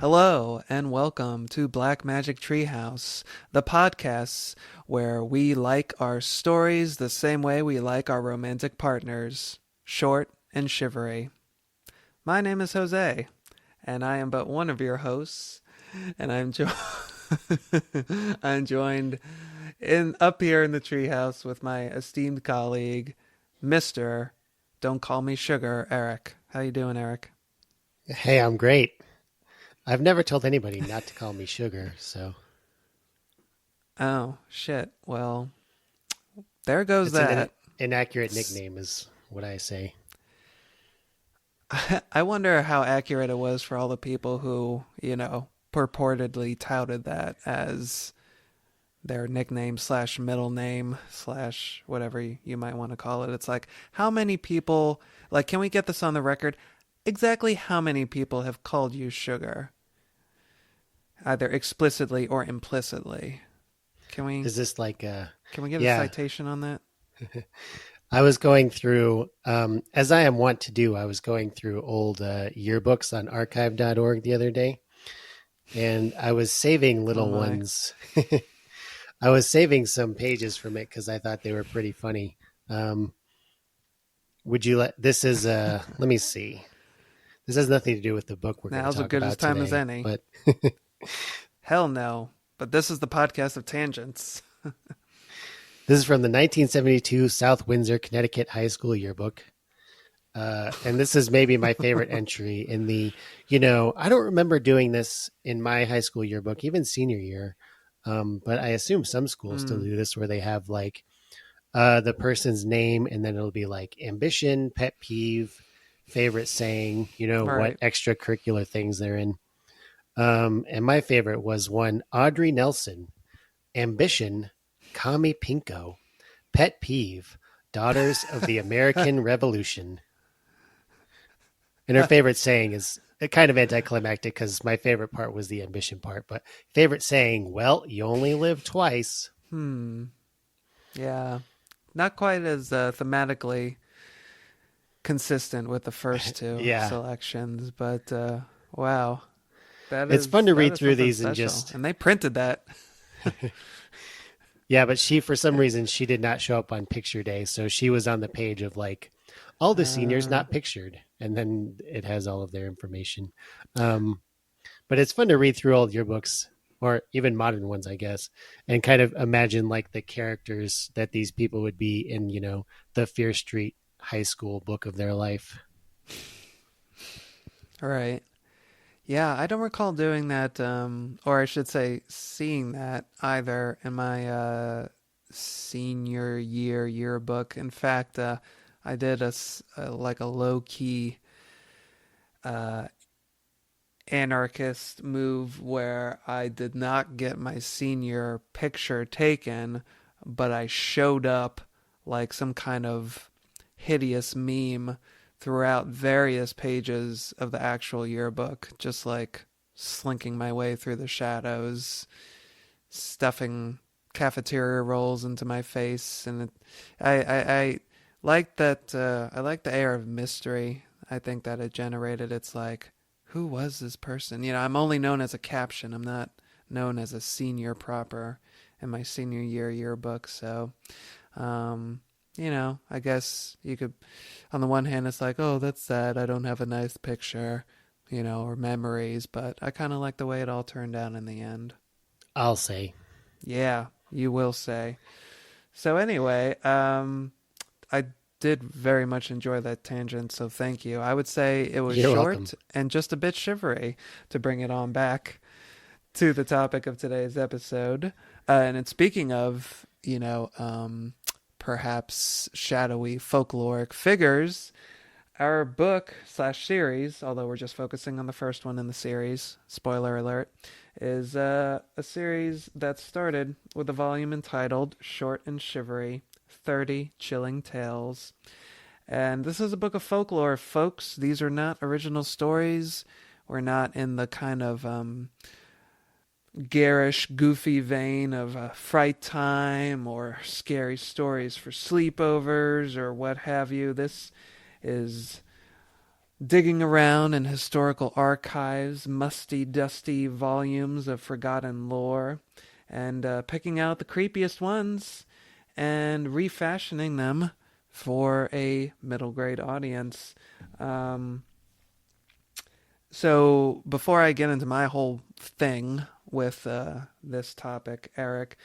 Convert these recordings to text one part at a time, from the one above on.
Hello and welcome to Black Magic Treehouse, the podcast where we like our stories the same way we like our romantic partners, short and shivery. My name is Jose, and I am but one of your hosts, and I'm joined in up here in the treehouse with my esteemed colleague, Mister. Don't call me Sugar, Eric. How you doing, Eric? Hey, I'm great. I've never told anybody not to call me sugar, so Oh shit. Well, there goes it's an that. inaccurate nickname, is what I say. I wonder how accurate it was for all the people who, purportedly touted that as their nickname slash middle name slash whatever you might want to call it. It's like, how many people, like, can we get this on the record? Exactly how many people have called you sugar, either explicitly or implicitly? Can we Is this can we get a yeah? citation on that? I was going through, as I am wont to do, I was going through old yearbooks on archive.org the other day, and I was saving Oh little my. ones. I was saving some pages from it because I thought they were pretty funny. Um, would you let this is let me see. This has nothing to do with the book we're going to Now's as talk good as about time as today, any. but Hell no. But this is the podcast of tangents. this is from the 1972 South Windsor, Connecticut High School yearbook. And this is maybe my favorite entry in I don't remember doing this in my high school yearbook, even senior year. But I assume some schools still Mm, do this where they have like the person's name and then it'll be like ambition, pet peeve, favorite saying, what right. extracurricular things they're in. And my favorite was one Audrey Nelson, ambition, Kami Pinko, pet peeve, daughters of the American Revolution. And her favorite saying is kind of anticlimactic because my favorite part was the ambition part. But favorite saying, well, you only live twice. Hmm. Yeah. Not quite as thematically consistent with the first two Yeah. selections, but wow. It's fun to That read is through something these and special. just, And they printed that. yeah, but for some reason, she did not show up on picture day. So she was on the page of like all the seniors Uh, not pictured. And then it has all of their information. Um, but it's fun to read through old yearbooks or even modern ones, I guess, and kind of imagine like the characters that these people would be in, the Fear Street high school book of their life. all right. Yeah, I don't recall doing that, or I should say, seeing that either in my senior year yearbook. In fact, I did like a low key uh, anarchist move where I did not get my senior picture taken, but I showed up like some kind of hideous meme throughout various pages of the actual yearbook, just like slinking my way through the shadows, stuffing cafeteria rolls into my face, and I like that. I like the air of mystery. I think that it generated. It's like, who was this person? I'm only known as a caption. I'm not known as a senior proper in my senior year yearbook. So, um, I guess you could, on the one hand, it's like, oh, that's sad. I don't have a nice picture, or memories, but I kind of like the way it all turned out in the end. I'll say. Yeah, you will say. So anyway, I did very much enjoy that tangent, so thank you. I would say it was You're welcome. short and just a bit shivery to bring it on back to the topic of today's episode. Speaking of, perhaps shadowy folkloric figures, our book slash series, although we're just focusing on the first one in the series, spoiler alert, is a series that started with a volume entitled Short and Shivery 30 Chilling Tales. And this is a book of folklore, folks. These are not original stories. We're not in the kind of garish, goofy vein of Fright Time or scary stories for sleepovers or what have you. This is digging around in historical archives, musty, dusty volumes of forgotten lore, and picking out the creepiest ones and refashioning them for a middle grade audience. Um, so before I get into my whole thing with this topic, Eric,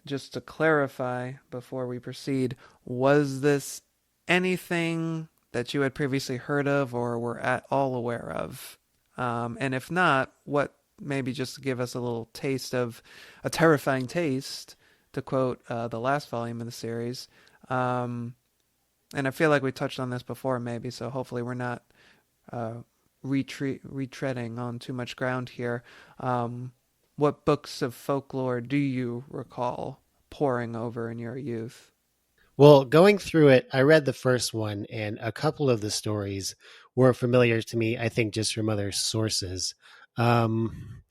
just to clarify before we proceed, was this anything that you had previously heard of or were at all aware of? And if not, what maybe just to give us a little taste of a terrifying taste, to quote the last volume of the series. Um, and I feel like we touched on this before, maybe, so hopefully we're not uh, retreading on too much ground here. What books of folklore do you recall poring over in your youth? Well, going through it, I read the first one, and a couple of the stories were familiar to me, I think, just from other sources. Um,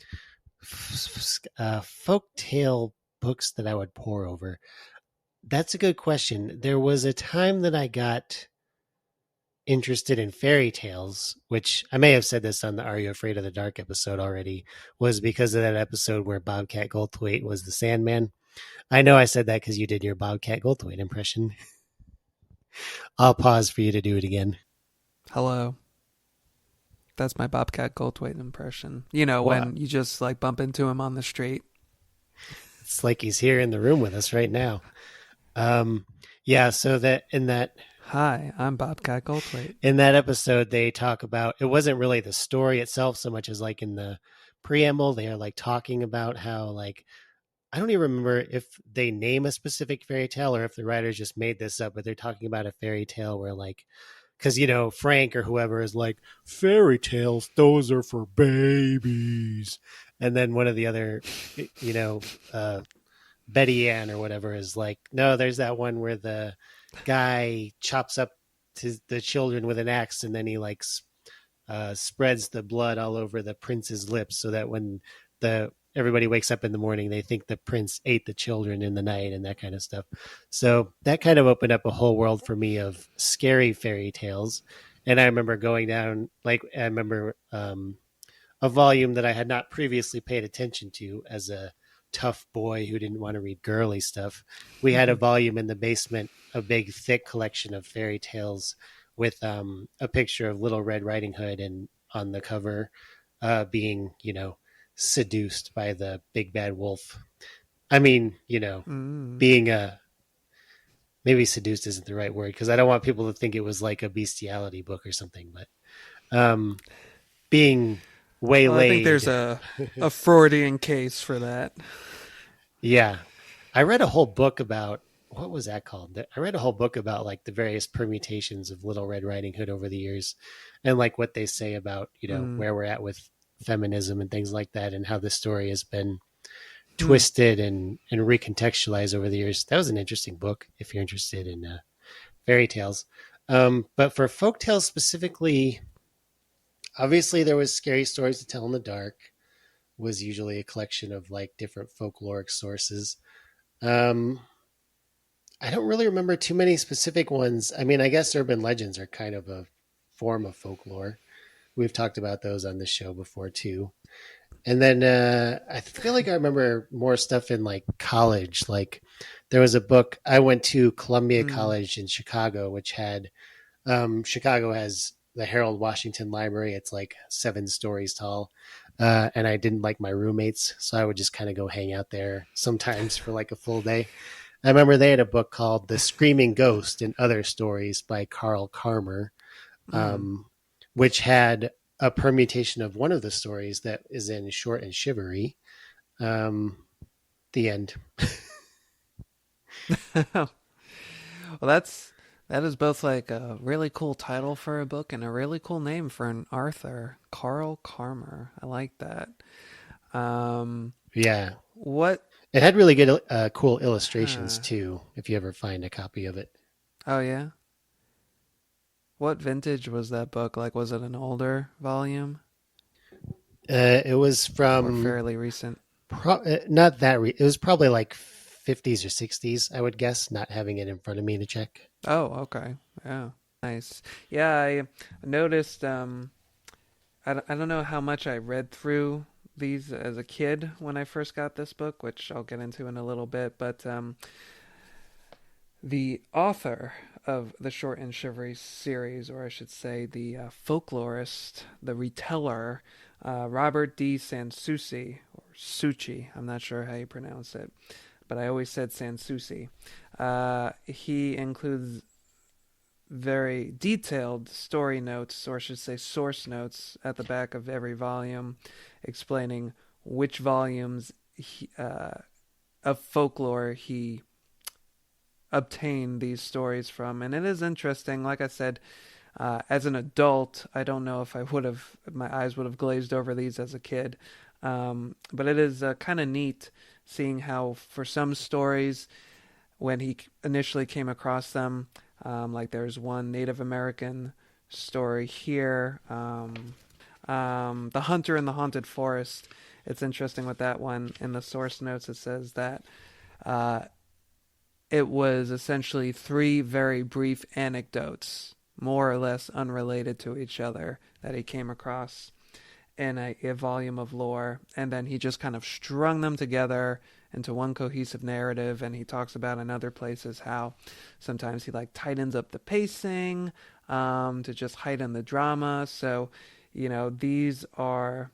Folktale books that I would pour over. That's a good question. There was a time that I got interested in fairy tales, which I may have said this on the Are You Afraid of the Dark episode already, was because of that episode where Bobcat Goldthwait was the Sandman. I know I said that because you did your Bobcat Goldthwait impression. I'll pause for you to do it again. Hello. That's my Bobcat Goldthwait impression. You know, What? when you just like bump into him on the street. It's like he's here in the room with us right now. Um, yeah, so that Hi, I'm Bobcat Goldthwait. in that episode they talk about, it wasn't really the story itself so much as like in the preamble they are like talking about how like, I don't even remember if they name a specific fairy tale or if the writers just made this up, but they're talking about a fairy tale where like, because you know Frank or whoever is like, fairy tales, those are for babies, and then one of the other, you know, Betty Ann or whatever is like, no, there's that one where the guy chops up the children with an axe and then he like spreads the blood all over the prince's lips so that when the everybody wakes up in the morning, they think the prince ate the children in the night and that kind of stuff. So that kind of opened up a whole world for me of scary fairy tales. And I remember going down, like, I remember a volume that I had not previously paid attention to as a tough boy who didn't want to read girly stuff. We had a volume in the basement, a big, thick collection of fairy tales with a picture of Little Red Riding Hood and on the cover being, you know, seduced by the big bad wolf. I mean, you know, Mm. being a maybe seduced isn't the right word because I don't want people to think it was like a bestiality book or something, but being Well, I think there's waylaid. a Freudian case for that. Yeah. I read a whole book about what was that called? I read a whole book about like the various permutations of Little Red Riding Hood over the years and like what they say about, you know, Mm. where we're at with feminism and things like that and how the story has been Hmm. twisted and recontextualized over the years. That was an interesting book if you're interested in fairy tales. But for folk tales specifically, obviously there was scary stories to tell in the dark was usually a collection of like different folkloric sources. Um, I don't really remember too many specific ones. I mean, I guess urban legends are kind of a form of folklore. We've talked about those on this show before too. And then I feel like I remember more stuff in like college. Like there was a book, I went to Columbia Mm. College in Chicago, which had Chicago has the Harold Washington Library. It's like 7 stories tall. And I didn't like my roommates, so I would just kind of go hang out there sometimes for like a full day. I remember they had a book called The Screaming Ghost and Other Stories by Carl Karmer, Mm. um, which had a permutation of one of the stories that is in Short and Shivery. Um, the end. Well, that is both like a really cool title for a book and a really cool name for an author, Carl Karmer. I like that. Um, Yeah. what? It had really good, cool illustrations Huh. too, if you ever find a copy of it. Oh yeah. What vintage was that book? Like, was it an older volume It was or from fairly recent? not that it was probably like 50s or 60s, I would guess, not having it in front of me to check. Oh, okay. Yeah. Nice. Yeah, I noticed. I don't know how much I read through these as a kid when I first got this book, which I'll get into in a little bit. But the author of the Short and Shivery series, or I should say the folklorist, the reteller, Robert D. Sansucci, or Succi, I'm not sure how you pronounce it, but I always said Sansucci. He includes very detailed story notes, or I should say source notes, at the back of every volume, explaining which volumes of folklore he obtained these stories from. And it is interesting, like I said, as an adult, I don't know if my eyes would have glazed over these as a kid. But it is kind of neat seeing how, for some stories, when he initially came across them, like there's one Native American story here, The Hunter in the Haunted Forest. It's interesting with that one. In the source notes, it says that uh, it was essentially three very brief anecdotes, more or less unrelated to each other, that he came across in a volume of lore, and then he just kind of strung them together into one cohesive narrative. And he talks about in other places how sometimes he like tightens up the pacing to just heighten the drama. So, these are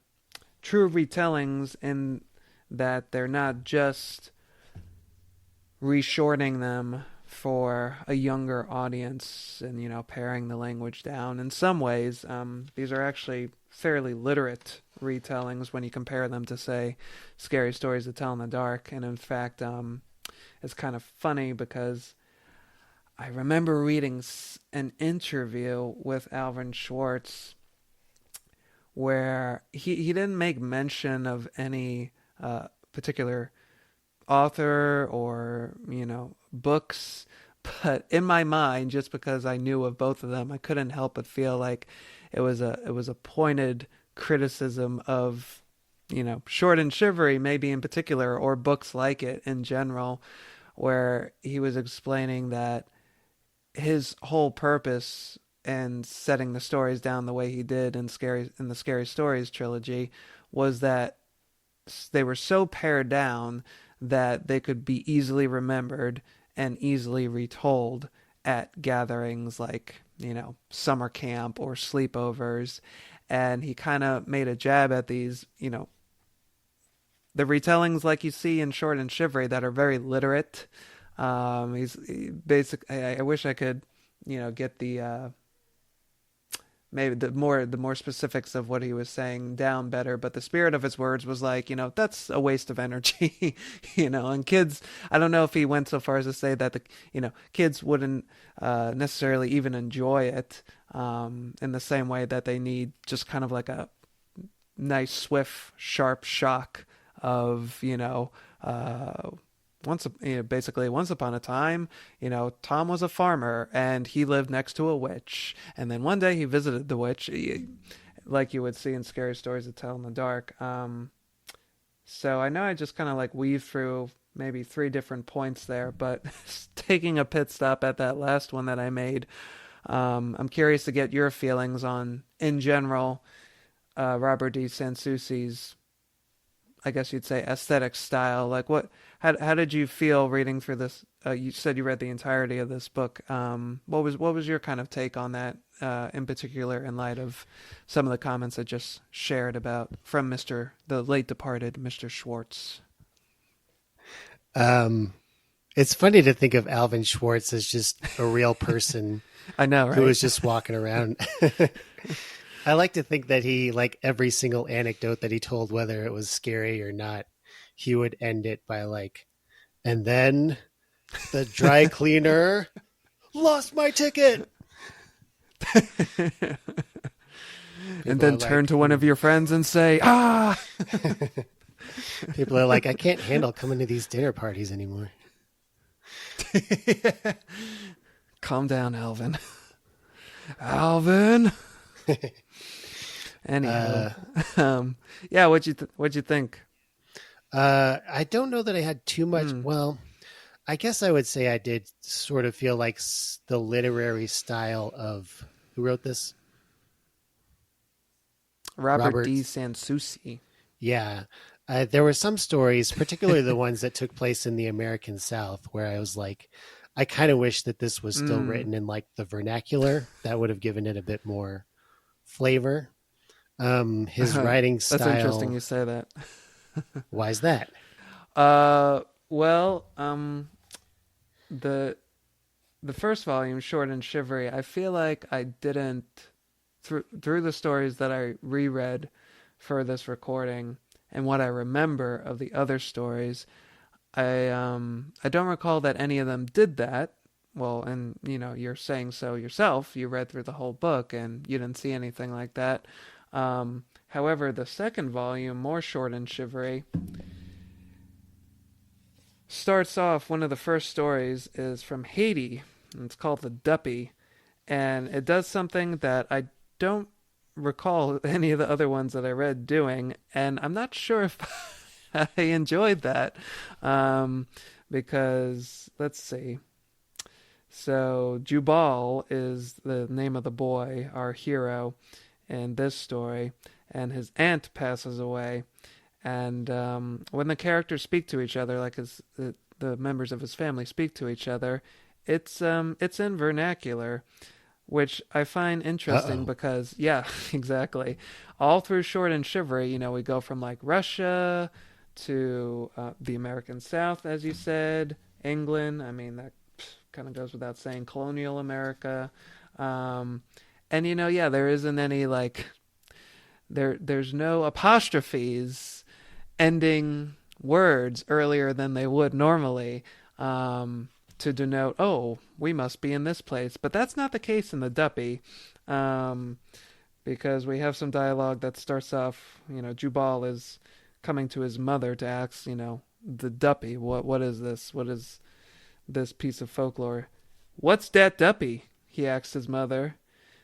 true retellings in that they're not just reshorting them for a younger audience and paring the language down. In some ways, these are actually fairly literate retellings when you compare them to, say, Scary Stories to Tell in the Dark. And in fact, it's kind of funny because I remember reading an interview with Alvin Schwartz where he didn't make mention of any particular author or books, but in my mind, just because I knew of both of them, I couldn't help but feel like it was a pointed criticism of Short and Shivery maybe in particular, or books like it in general, where he was explaining that his whole purpose in setting the stories down the way he did in the Scary Stories trilogy was that they were so pared down that they could be easily remembered and easily retold at gatherings like, summer camp or sleepovers. And he kind of made a jab at these, the retellings like you see in Short and Shivery that are very literate. I wish I could, get the maybe the more specifics of what he was saying down better, but the spirit of his words was like, that's a waste of energy. And kids, I don't know if he went so far as to say that the kids wouldn't necessarily even enjoy it in the same way that they need just kind of like a nice swift sharp shock of basically once upon a time, Tom was a farmer and he lived next to a witch. And then one day he visited the witch, like you would see in Scary Stories to Tell in the Dark. So I know I just kind of like weave through maybe three different points there, but taking a pit stop at that last one that I made, I'm curious to get your feelings on, in general, Robert D. Sansucci's, I guess you'd say, aesthetic style. Like how did you feel reading through this? You said you read the entirety of this book. What was your kind of take on that, in particular, in light of some of the comments I just shared about from the late departed Mr. Schwartz? It's funny to think of Alvin Schwartz as just a real person. I know, right? Who was just walking around. I like to think that he, like every single anecdote that he told, whether it was scary or not, he would end it by like, and then the dry cleaner lost my ticket. And then turn to one of your friends and say, ah! People are like, I can't handle coming to these dinner parties anymore. Calm down, Alvin. Anyhow, yeah, what'd you think? I don't know that I had too much. Well, I guess I would say I did sort of feel like the literary style of who wrote this? Robert Robert. D. Sansucci. Yeah. There were some stories, particularly the ones that took place in the American South, where I was like, I kind of wish that this was still Mm. written in like the vernacular. That would have given it a bit more flavor. His writing That's interesting style, you say that. why is that? Well, the the first volume, Short and Shivery, I feel like I didn't through the stories that I reread for this recording and what I remember of the other stories, I don't recall that any of them did that. Well, and you're saying so yourself. You read through the whole book and you didn't see anything like that. However, the second volume, more Short and Shivery, starts off. One of the first stories is from Haiti. And it's called the Duppy, and it does something that I don't recall any of the other ones that I read doing, and I'm not sure if I enjoyed that, because let's see. So Jubal is the name of the boy, our hero in this story, and his aunt passes away. And when the characters speak to each other, like the members of his family speak to each other, it's in vernacular, which I find Uh interesting oh. because, yeah, exactly. All through Short and Shivery, we go from like Russia to the American South, as you said, England. I mean, that kind of goes without saying, colonial America. Um, and yeah, there isn't any like there's no apostrophes ending words earlier than they would normally. To denote, oh, we must be in this place. But that's not the case in the Duppy, um, because we have some dialogue that starts off, Jubal is coming to his mother to ask, the Duppy, what is this? What is this piece of folklore? What's that Duppy? He asked his mother.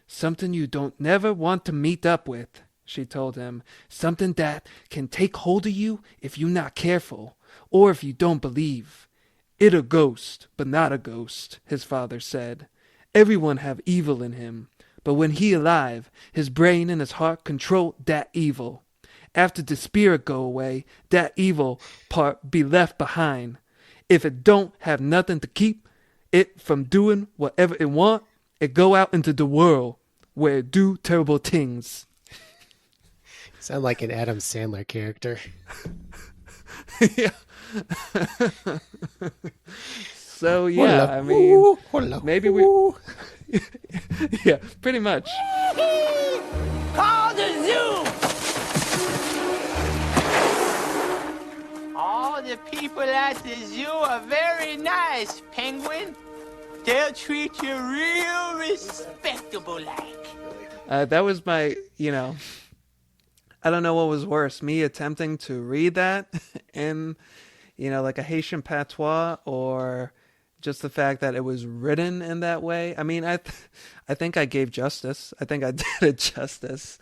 Something you don't never want to meet up with, she told him. Something that can take hold of you if you're not careful, or if you don't believe. It a ghost, but not a ghost, his father said. Everyone have evil in him, but when he alive, his brain and his heart control that evil. After the spirit go away, that evil part be left behind. If it don't have nothing to keep it from doing whatever it want, it go out into the world where it do terrible things. Sound like an Adam Sandler character. Yeah. So yeah, Hola, I mean, hola, maybe we, yeah, pretty much. Call the zoo! All the people at the zoo are very nice, Penguin. They'll treat you real respectable like. That was my, I don't know what was worse, me attempting to read that in, like a Haitian patois, or just the fact that it was written in that way. I mean, I think I gave justice. I think I did it justice,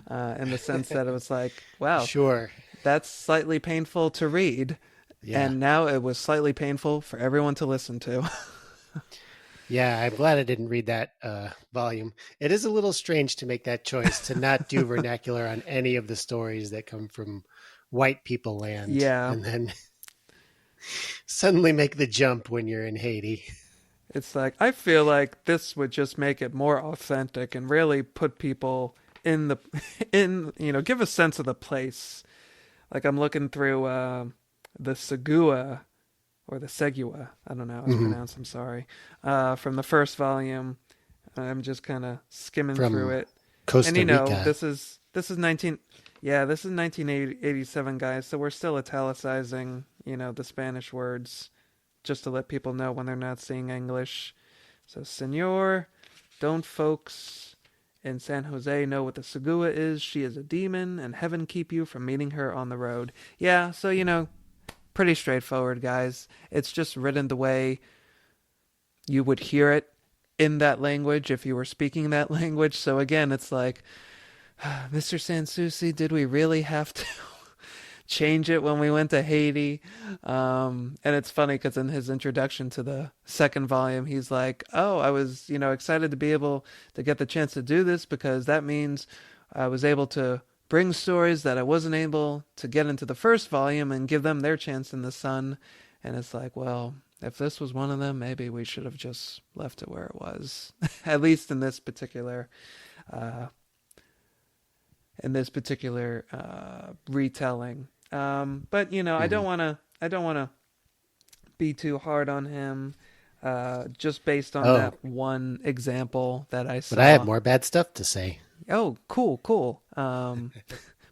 in the sense that it was like, wow, Sure. that's slightly painful to read, Yeah. and now it was slightly painful for everyone to listen to. Yeah, I'm glad I didn't read that volume. It is a little strange to make that choice to not do vernacular on any of the stories that come from white people land, Yeah, and then suddenly make the jump when you're in Haiti. it's like I feel like this would just make it more authentic and really put people in the in give a sense of the place. Like I'm looking through the Segua or the Segua, I don't know how it's Hmm. pronounced, I'm sorry, from the first volume. I'm just kind of skimming through From it. And Costa Rica. this is 19 yeah, this is 1987, guys, so we're still italicizing, the Spanish words just to let people know when they're not seeing English. So, Senor, don't folks in San Jose know what the Segua is? She is a demon, and heaven keep you from meeting her on the road. Yeah, so, pretty straightforward, guys. It's just written the way you would hear it in that language if you were speaking that language. So, again, it's like, Mr. Sansusi, did we really have to change it when we went to Haiti. And it's funny because in his introduction to the second volume, he's like, "Oh, I was, excited to be able to get the chance to do this because that means I was able to bring stories that I wasn't able to get into the first volume and give them their chance in the sun." And it's like, well, if this was one of them, maybe we should have just left it where it was, at least uh, in this particular retelling. But I Mhm. I don't wanna be too hard on him. Just based on Oh, that one example that I but I have saw. more bad stuff to say. Oh, cool, cool.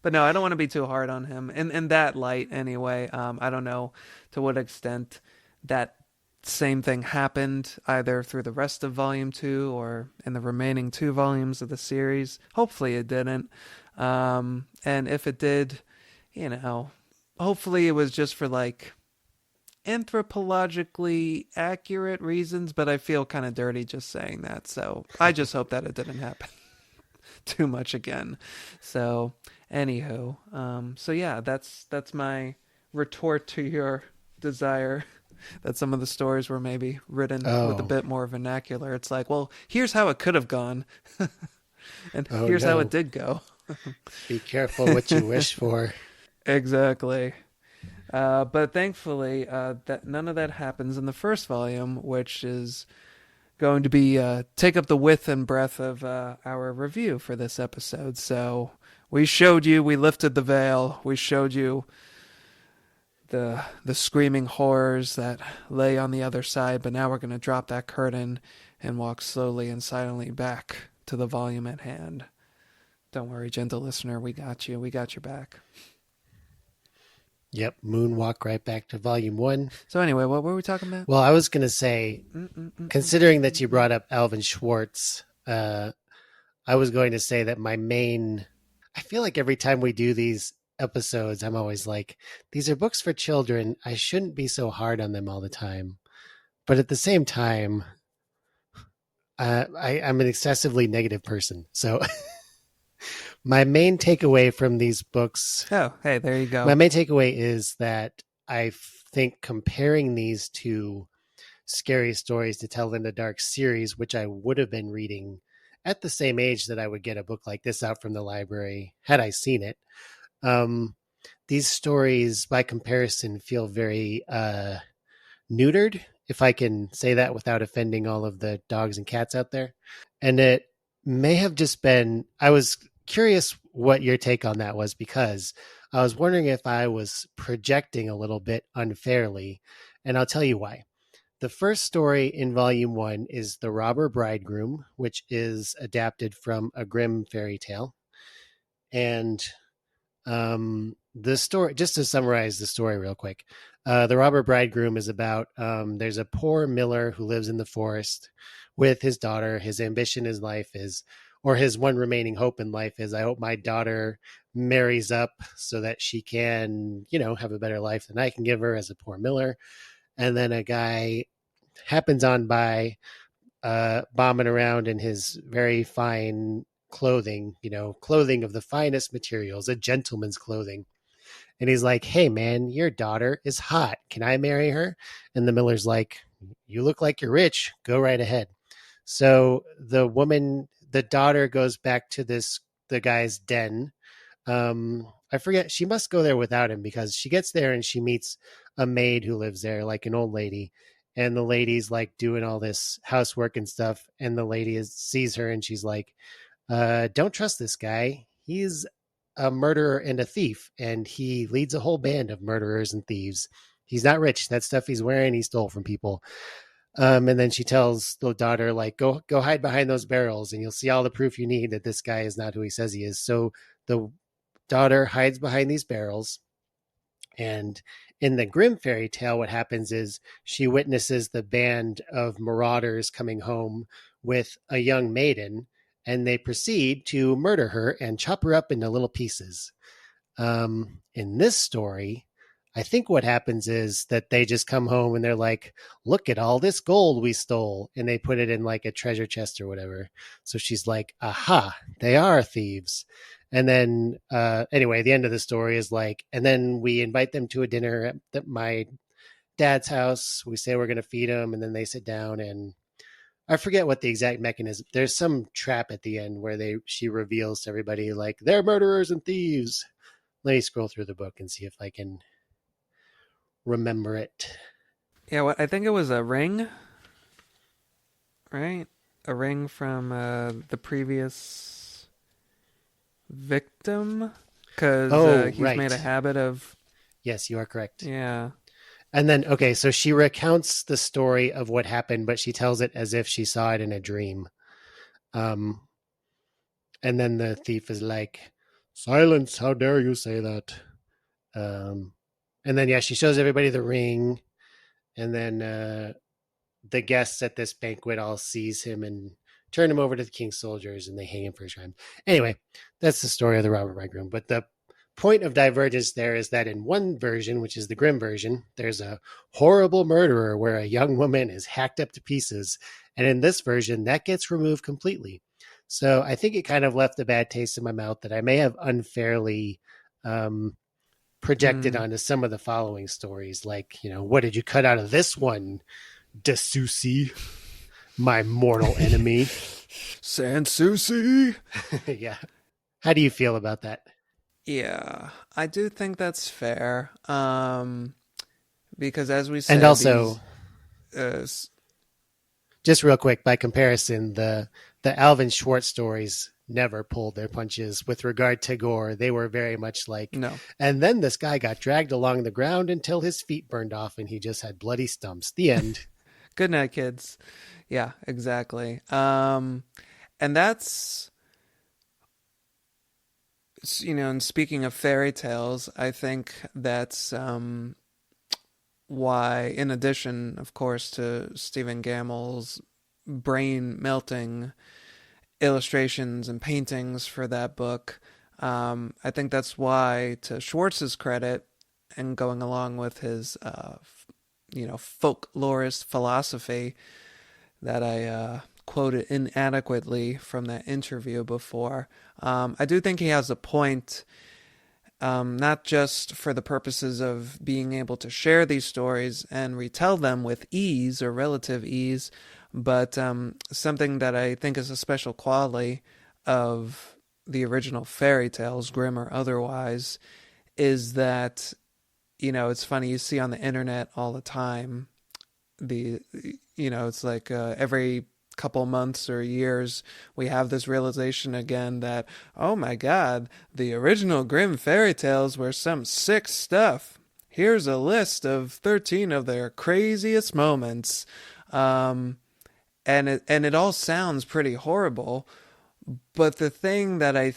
But no, I don't want to be too hard on him. In that light, anyway. I don't know to what extent that same thing happened either through the rest of Volume 2 or in the remaining two volumes of the series. Hopefully it didn't. And if it did, you know, hopefully it was just for like anthropologically accurate reasons, but I feel kind of dirty just saying that. So I just hope that it didn't happen too much again. So, anywho, so yeah, that's my retort to your desire that some of the stories were maybe written with a Oh, bit more vernacular. It's like, well, here's how it could have gone, and oh here's how it no. did go. Be careful what you wish for. Exactly. But thankfully, that none of that happens in the first volume, which is going to be take up the width and breadth of our review for this episode. So we lifted the veil, we showed you the screaming horrors that lay on the other side, but now we're going to drop that curtain and walk slowly and silently back to the volume at hand. Don't worry, gentle listener, we got you. We got your back. Yep, moonwalk right back to volume 1. So anyway, what were we talking about? Well, I was going to say, considering that you brought up Alvin Schwartz, I was going to say that I feel like every time we do these episodes, I'm always like, these are books for children. I shouldn't be so hard on them all the time. But at the same time, I'm an excessively negative person. So my main takeaway from these books, Oh, hey, there you my go. main takeaway is that I think comparing these to Scary Stories to Tell in the Dark series, which I would have been reading at the same age that I would get a book like this out from the library had I seen it. Um, these stories, by comparison, feel very neutered, if I can say that without offending all of the dogs and cats out there. And it may have just been, I was curious what your take on that was because I was wondering if I was projecting a little bit unfairly. And I'll tell you why. The first story in volume 1 is The Robber Bridegroom, which is adapted from a Grimm fairy tale. And the story, just to summarize the story real quick, The Robber Bridegroom is about there's a poor miller who lives in the forest with his daughter. His ambition in life is, or his one remaining hope in life is, I hope my daughter marries up so that she can, have a better life than I can give her as a poor miller. And then a guy happens on by bombing around in his very fine clothing, clothing of the finest materials, a gentleman's clothing. And he's like, hey, man, your daughter is hot. Can I marry her? And the miller's like, you look like you're rich. Go right ahead. So the daughter goes back to the guy's den. I forget, she must go there without him because she gets there and she meets a maid who lives there, like an old lady. And the lady's like doing all this housework and stuff. And the lady sees her and she's like, don't trust this guy. He's a murderer and a thief, and he leads a whole band of murderers and thieves. He's not rich. That stuff he's wearing, he stole from people. And then she tells the daughter, like, go hide behind those barrels, and you'll see all the proof you need that this guy is not who he says he is. So the daughter hides behind these barrels, and in the Grimm fairy tale, what happens is she witnesses the band of marauders coming home with a young maiden, and they proceed to murder her and chop her up into little pieces. In this story, I think what happens is that they just come home and they're like, look at all this gold we stole. And they put it in like a treasure chest or whatever. So she's like, aha, they are thieves. And then, anyway, the end of the story is like, and then we invite them to a dinner at my dad's house. We say we're going to feed them, and then they sit down, and I forget what the exact mechanism. There's some trap at the end where she reveals to everybody like they're murderers and thieves. Let me scroll through the book and see if I can remember it. Yeah, what I think it was a ring, right? A ring from the previous victim, because Oh, he's made a right. habit of. Yes, you are correct. Yeah. And then, okay, so she recounts the story of what happened, but she tells it as if she saw it in a dream. Um, and then the thief is like, "Silence! How dare you say that?" Um, and then, yeah, she shows everybody the ring, and then the guests at this banquet all seize him and turn him over to the king's soldiers, and they hang him for his crime. Anyway, that's the story of the robber bridegroom. But the point of divergence there is that in one version, which is the Grimm version, there's a horrible murderer where a young woman is hacked up to pieces. And in this version, that gets removed completely. So I think it kind of left a bad taste in my mouth that I may have unfairly projected Mm. onto some of the following stories. Like, what did you cut out of this one, D'Soucy, my mortal enemy? Sanssouci. Yeah. How do you feel about that? Yeah, I do think that's fair. Because as we And said, also, these uh, s- just real quick, by comparison, the Alvin Schwartz stories never pulled their punches with regard to gore. They were very much like, no. and then this guy got dragged along the ground until his feet burned off and he just had bloody stumps. The end. Good night, kids. Yeah, exactly. And that's, and speaking of fairy tales, I think that's why, in addition, of course, to Stephen Gammell's brain melting illustrations and paintings for that book, I think that's why, to Schwartz's credit, and going along with his, folklorist philosophy that I quoted inadequately from that interview before, I do think he has a point, not just for the purposes of being able to share these stories and retell them with ease or relative ease, but something that I think is a special quality of the original fairy tales, Grimm or otherwise, is that, it's funny, you see on the internet all the time, the, it's like every couple months or years we have this realization again that, oh my god, the original Grimm fairy tales were some sick stuff. Here's a list of 13 of their craziest moments. And it all sounds pretty horrible, but the thing that I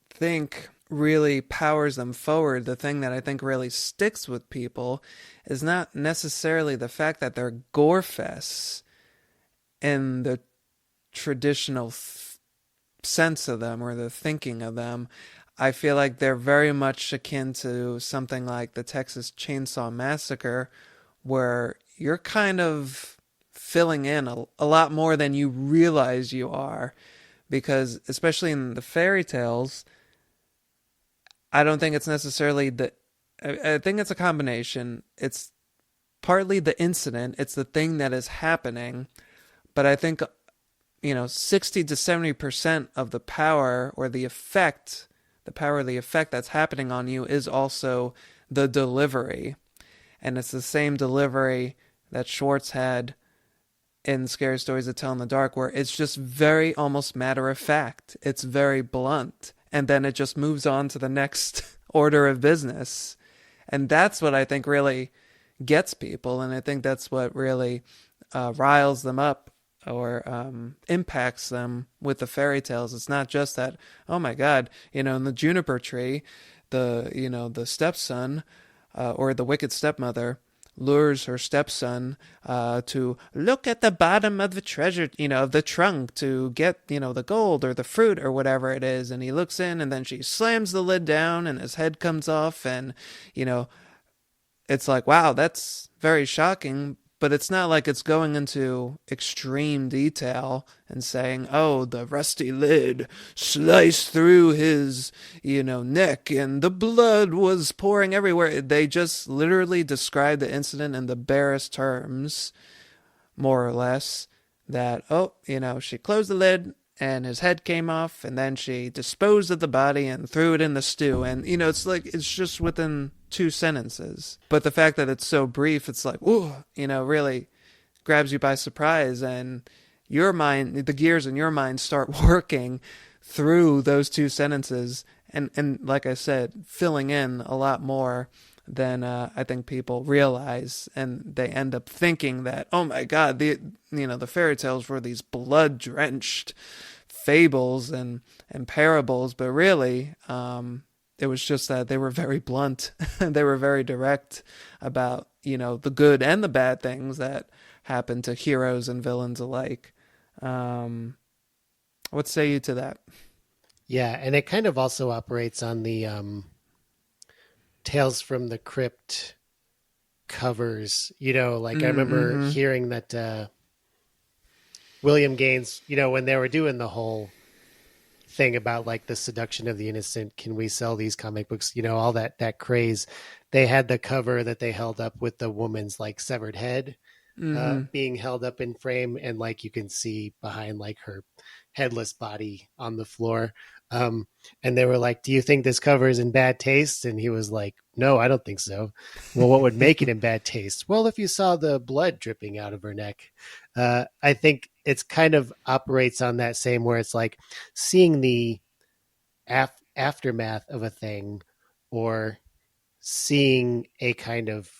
think really powers them forward, the thing that I think really sticks with people, is not necessarily the fact that they're gore fests in the traditional sense of them or the thinking of them. I feel like they're very much akin to something like the Texas Chainsaw Massacre, where you're kind of filling in a lot more than you realize you are. Because, especially in the fairy tales, I don't think it's necessarily I think it's a combination. It's partly the incident, it's the thing that is happening, but I think 60 to 70% of the power or the effect, the power of the effect that's happening on you is also the delivery. And it's the same delivery that Schwartz had in Scary Stories to Tell in the Dark, where it's just very almost matter of fact. It's very blunt. And then it just moves on to the next order of business. And that's what I think really gets people. And I think that's what really riles them up or impacts them with the fairy tales. It's not just that, oh my God, in the juniper tree, the stepson or the wicked stepmother lures her stepson to look at the bottom of the treasure, of the trunk to get, the gold or the fruit or whatever it is. And he looks in and then she slams the lid down and his head comes off. And, it's like, wow, that's very shocking. but it's not like it's going into extreme detail and saying, oh, the rusty lid sliced through his, neck and the blood was pouring everywhere. They just literally describe the incident in the barest terms, more or less, that, oh, she closed the lid and his head came off and then she disposed of the body and threw it in the stew. And, it's like, it's just within two sentences. But the fact that it's so brief, it's like, ooh, really grabs you by surprise, and your mind, the gears in your mind start working through those two sentences. And like I said, filling in a lot more than I think people realize, and they end up thinking that, oh my God, the fairy tales were these blood drenched fables and parables, but really, it was just that they were very blunt, they were very direct about the good and the bad things that happen to heroes and villains alike. What say you to that? Yeah, and it kind of also operates on the Tales from the Crypt covers. Like I remember Mm-hmm. hearing that William Gaines, when they were doing the whole thing about like the seduction of the innocent, can we sell these comic books? All that craze. They had the cover that they held up with the woman's like severed head Mm-hmm. being held up in frame, and like you can see behind like her headless body on the floor. And they were like, "Do you think this cover is in bad taste?" And he was like, "No, I don't think so." Well, what would make it in bad taste? Well, if you saw the blood dripping out of her neck. I think it's kind of operates on that same where it's like seeing the aftermath of a thing, or seeing a kind of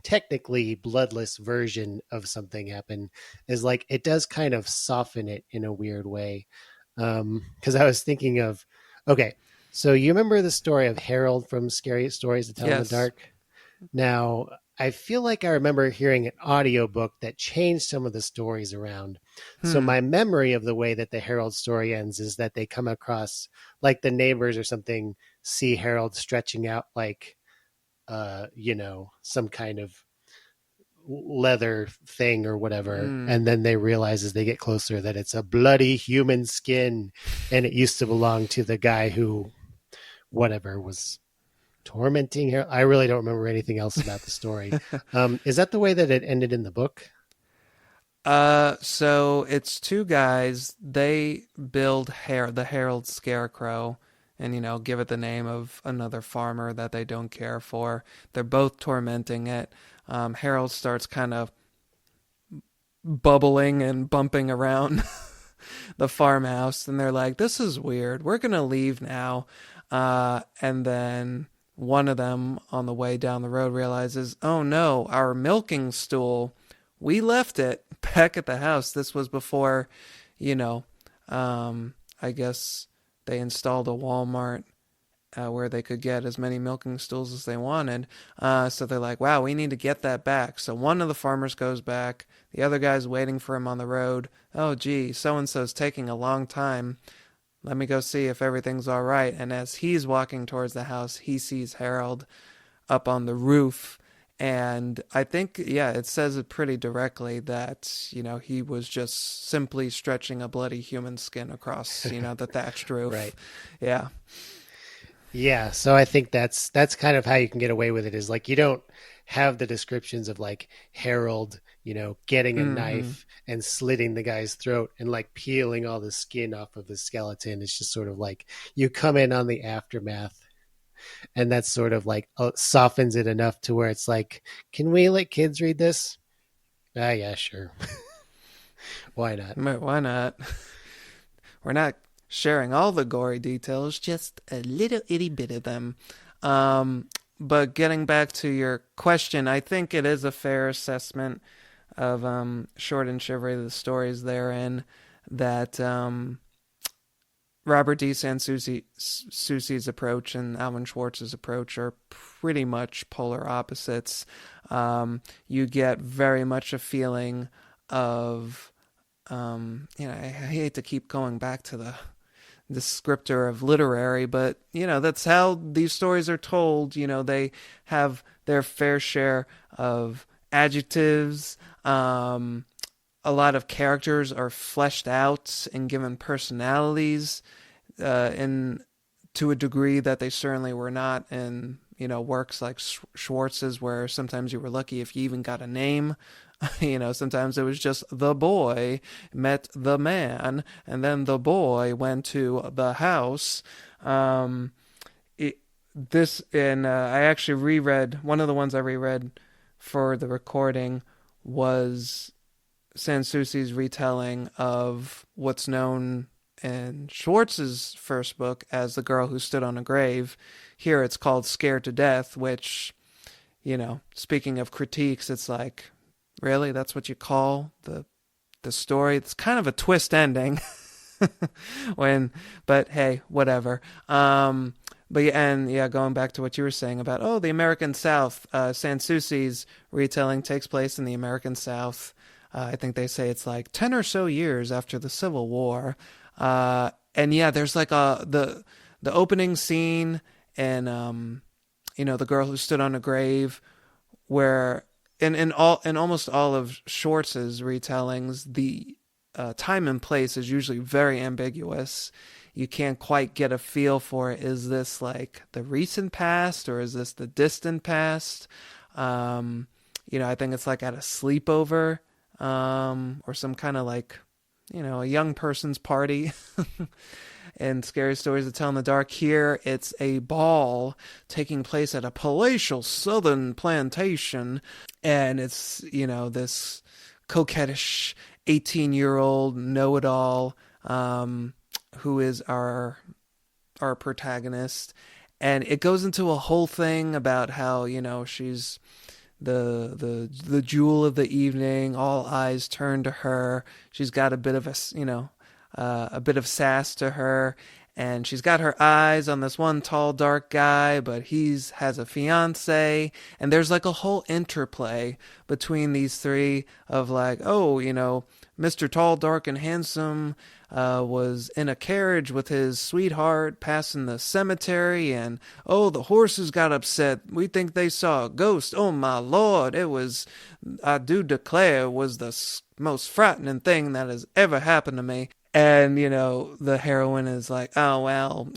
technically bloodless version of something happen, is like it does kind of soften it in a weird way. Because I was thinking of, okay, so you remember the story of Harold from Scary Stories to Tell in the Yes. Dark? Now, I feel like I remember hearing an audiobook that changed some of the stories around. So Hmm. my memory of the way that the Harold story ends is that they come across like the neighbors or something see Harold stretching out like some kind of leather thing or whatever, Mm. and then they realize as they get closer that it's a bloody human skin, and it used to belong to the guy who whatever was tormenting her. I really don't remember anything else about the story. Is that the way that it ended in the book? So it's two guys. They build the Herald Scarecrow, and give it the name of another farmer that they don't care for. They're both tormenting it. Harold starts kind of bubbling and bumping around the farmhouse, and they're like, "This is weird. We're gonna leave now." And then one of them on the way down the road realizes, "Oh no, our milking stool. We left it back at the house." This was before, you know, I guess they installed a Walmart where they could get as many milking stools as they wanted. So they're like, wow, we need to get that back. So one of the farmers goes back. The other guy's waiting for him on the road. Oh, gee, so and so's taking a long time. Let me go see if everything's all right. And as he's walking towards the house, he sees Harold up on the roof. And I think, yeah, it says it pretty directly that, he was just simply stretching a bloody human skin across, the thatched roof. Right. Yeah. Yeah, so I think that's kind of how you can get away with it, is like you don't have the descriptions of like Harold, getting a Mm-hmm. knife and slitting the guy's throat and like peeling all the skin off of the skeleton. It's just sort of like you come in on the aftermath, and that's sort of like softens it enough to where it's like, can we let kids read this? Ah, yeah, sure. Why not? Why not? We're not sharing all the gory details, just a little itty bit of them. But getting back to your question, I think it is a fair assessment of Short and Shivery, the stories therein, that Robert D. Susie's approach and Alvin Schwartz's approach are pretty much polar opposites. You get very much a feeling of, I hate to keep going back to the descriptor of literary, but that's how these stories are told. They have their fair share of adjectives, Um, a lot of characters are fleshed out and given personalities in to a degree that they certainly were not in works like Schwartz's, where sometimes you were lucky if you even got a name. Sometimes it was just the boy met the man, and then the boy went to the house. Um, it, this and I actually reread one of the ones I reread for the recording was Sansusi's retelling of what's known in Schwartz's first book as The Girl Who Stood on a Grave. Here it's called Scared to Death, which, speaking of critiques, it's like, really? That's what you call the story? It's kind of a twist ending. But hey, whatever. But yeah, and yeah, going back to what you were saying about, the American South, Sansusi's retelling takes place in the American South. I think they say it's like 10 or so years after the Civil War. And yeah, there's like the opening scene and, The Girl Who Stood on a Grave, where in almost all of Schwartz's retellings, the time and place is usually very ambiguous. You can't quite get a feel for it. Is this like the recent past or is this the distant past? I think it's like at a sleepover, or some kind of like, a young person's party. And Scary Stories to Tell in the Dark, here it's a ball taking place at a palatial southern plantation. And it's, this coquettish 18-year-old know-it-all, who is our protagonist. And it goes into a whole thing about how, she's the jewel of the evening. All eyes turn to her. She's got a bit of a bit of sass to her, and she's got her eyes on this one tall dark guy, but he's has a fiance, and there's like a whole interplay between these three of like, Mr. Tall, Dark, and Handsome was in a carriage with his sweetheart passing the cemetery, and the horses got upset. We think they saw a ghost. Oh my lord, it was, I do declare, was the most frightening thing that has ever happened to me. And, the heroine is like, oh, well,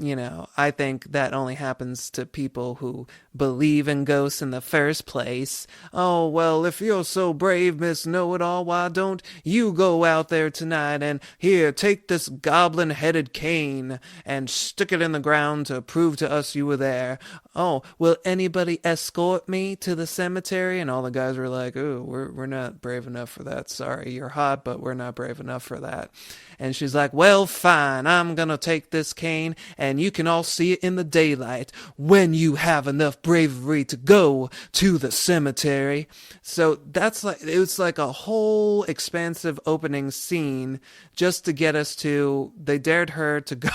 I think that only happens to people who believe in ghosts in the first place. Oh, well, if you're so brave, Miss Know-It-All, why don't you go out there tonight and here, take this goblin-headed cane and stick it in the ground to prove to us you were there. Oh, will anybody escort me to the cemetery? And all the guys were like, oh, we're not brave enough for that. Sorry, you're hot, but we're not brave enough for that. And she's like, well, fine, I'm gonna take this cane and you can all see it in the daylight when you have enough bravery to go to the cemetery. So it's like a whole expansive opening scene just to get us to, they dared her to go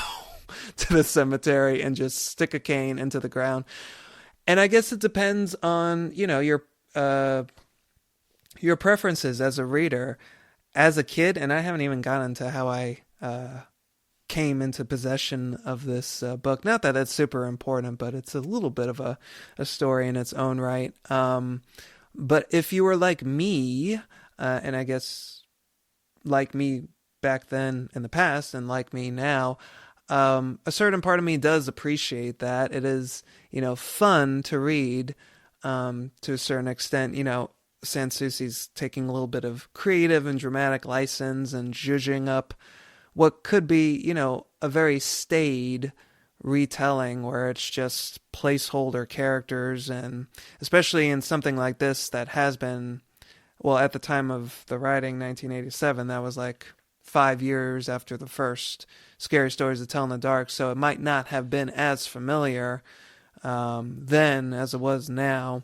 to the cemetery and just stick a cane into the ground. And I guess it depends on, your preferences as a reader. As a kid, and I haven't even gotten to how I came into possession of this book. Not that it's super important, but it's a little bit of a story in its own right. But if you were like me, and I guess like me back then in the past and like me now, a certain part of me does appreciate that. It is, fun to read to a certain extent. Sansusi's taking a little bit of creative and dramatic license and zhuzhing up what could be, a very staid retelling where it's just placeholder characters. And especially in something like this that has been, well, at the time of the writing, 1987, that was like 5 years after the first Scary Stories to Tell in the Dark. So it might not have been as familiar then as it was now.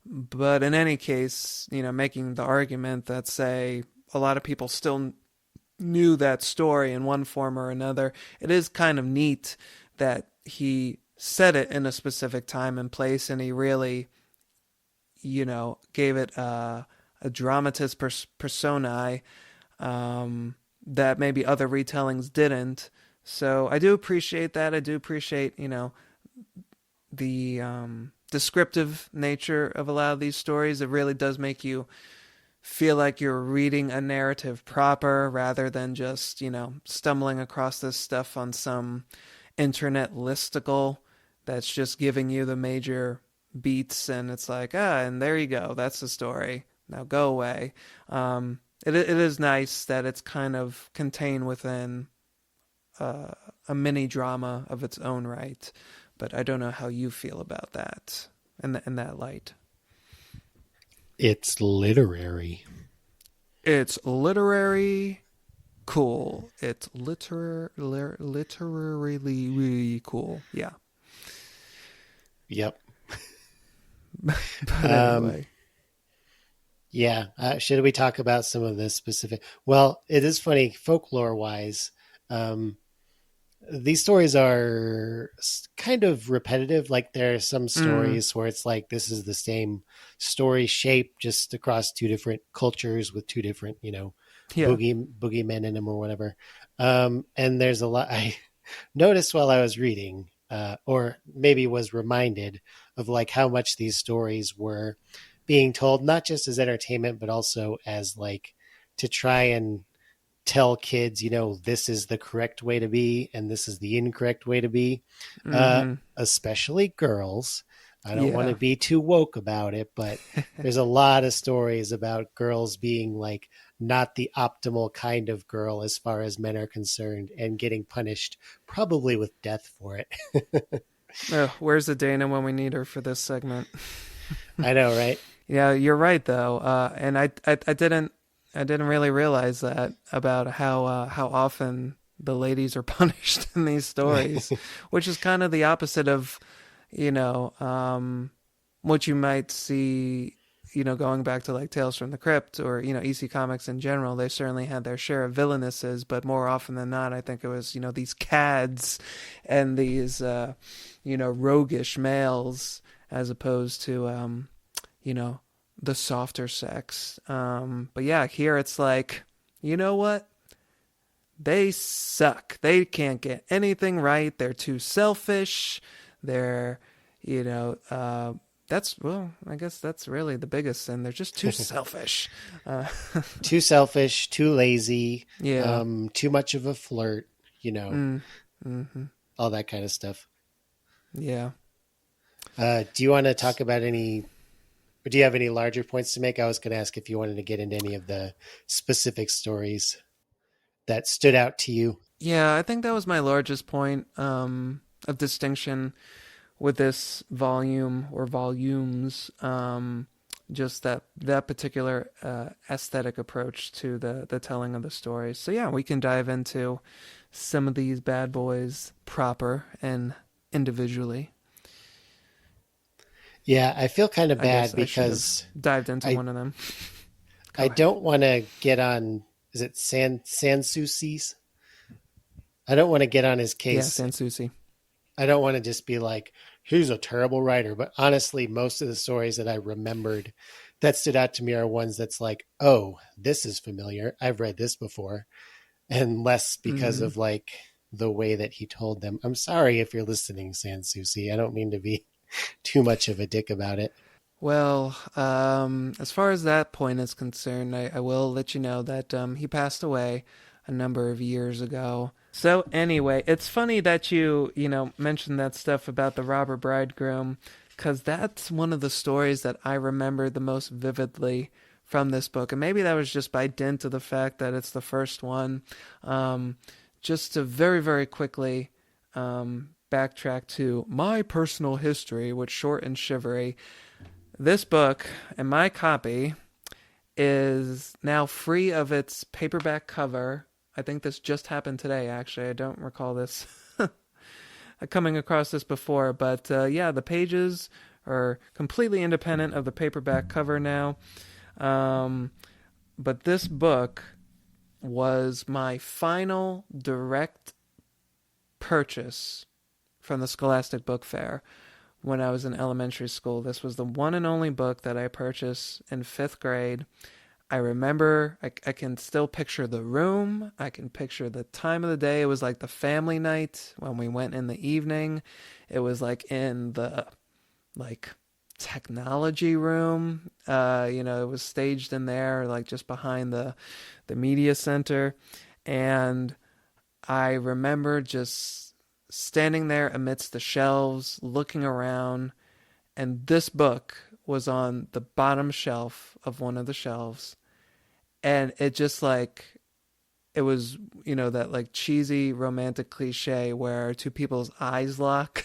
But in any case, making the argument that, say, a lot of people still knew that story in one form or another, it is kind of neat that he said it in a specific time and place, and he really, gave it a dramatist personae that maybe other retellings didn't. So I do appreciate that. I do appreciate, the descriptive nature of a lot of these stories. It really does make you feel like you're reading a narrative proper rather than just, stumbling across this stuff on some internet listicle that's just giving you the major beats and it's like, and there you go. That's the story. Now go away. It is nice that it's kind of contained within a mini drama of its own right, but I don't know how you feel about that in that light. It's literary. It's literary cool. It's literally cool. Yeah. Yep. But Um, anyway. yeah. Should we talk about some of the specific? Well, it is funny, folklore wise. Um, these stories are kind of repetitive. Like there are some Mm, stories where it's like this is the same story shape, just across two different cultures with two different, yeah. boogeymen in them or whatever. And there's a lot I noticed while I was reading, or maybe was reminded of like how much these stories were being told, not just as entertainment, but also as like to try and tell kids, this is the correct way to be and this is the incorrect way to be, Mm-hmm. especially girls. I don't want to Yeah. be too woke about it, but there's a lot of stories about girls being like not the optimal kind of girl as far as men are concerned and getting punished, probably with death for it. Where's the Dana when we need her for this segment? I know, right? Yeah, you're right though. And I didn't really realize that about how often the ladies are punished in these stories, which is kind of the opposite of, you know, um, what you might see, going back to like Tales from the Crypt or, EC Comics in general. They certainly had their share of villainesses, but more often than not, I think it was, these cads and these, roguish males as opposed to, you know, the softer sex. But yeah, here it's like, you know what? They suck. They can't get anything right. They're too selfish. They're, you know, well, I guess that's really the biggest sin. They're just too selfish. Uh, Too selfish, too lazy, yeah. too much of a flirt, Mm, hmm. all that kind of stuff. Yeah. Do you want to talk about any, or do you have any larger points to make? I was going to ask if you wanted to get into any of the specific stories that stood out to you. Yeah, I think that was my largest point of distinction with this volume or volumes. Just that particular aesthetic approach to the telling of the stories. So yeah, we can dive into some of these bad boys proper and individually. Yeah, I feel kind of I guess bad I should have because dived into I one of them. Go I ahead. don't want to get on. Is it Sansusi's? I don't want to get on his Yeah, case. Sansusi. I don't want to just be like, he's a terrible writer. But honestly, most of the stories that I remembered that stood out to me are ones that's like, oh, this is familiar. I've read this before. And less because Mm-hmm. of like the way that he told them. I'm sorry if you're listening, Sansusi. I don't mean to be too much of a dick about it. Well, as far as that point is concerned, I will let you know that he passed away a number of years ago. So anyway, it's funny that you mentioned that stuff about the robber bridegroom, because that's one of the stories that I remember the most vividly from this book, and maybe that was just by dint of the fact that it's the first one. Um, just to very, very quickly backtrack to my personal history, which short and shivery. This book and my copy is now free of its paperback cover. I think this just happened today, actually. I don't recall this coming across this before, but yeah, the pages are completely independent of the paperback cover now. Um, but this book was my final direct purchase from the Scholastic Book Fair when I was in elementary school. This was the one and only book that I purchased in fifth grade. I remember, I can still picture the room. I can picture the time of the day. It was like the family night when we went in the evening. It was like in the like technology room. It was staged in there, like just behind the media center. And I remember just standing there amidst the shelves, looking around, and this book was on the bottom shelf of one of the shelves. And it just like, it was, that like cheesy romantic cliche where two people's eyes lock.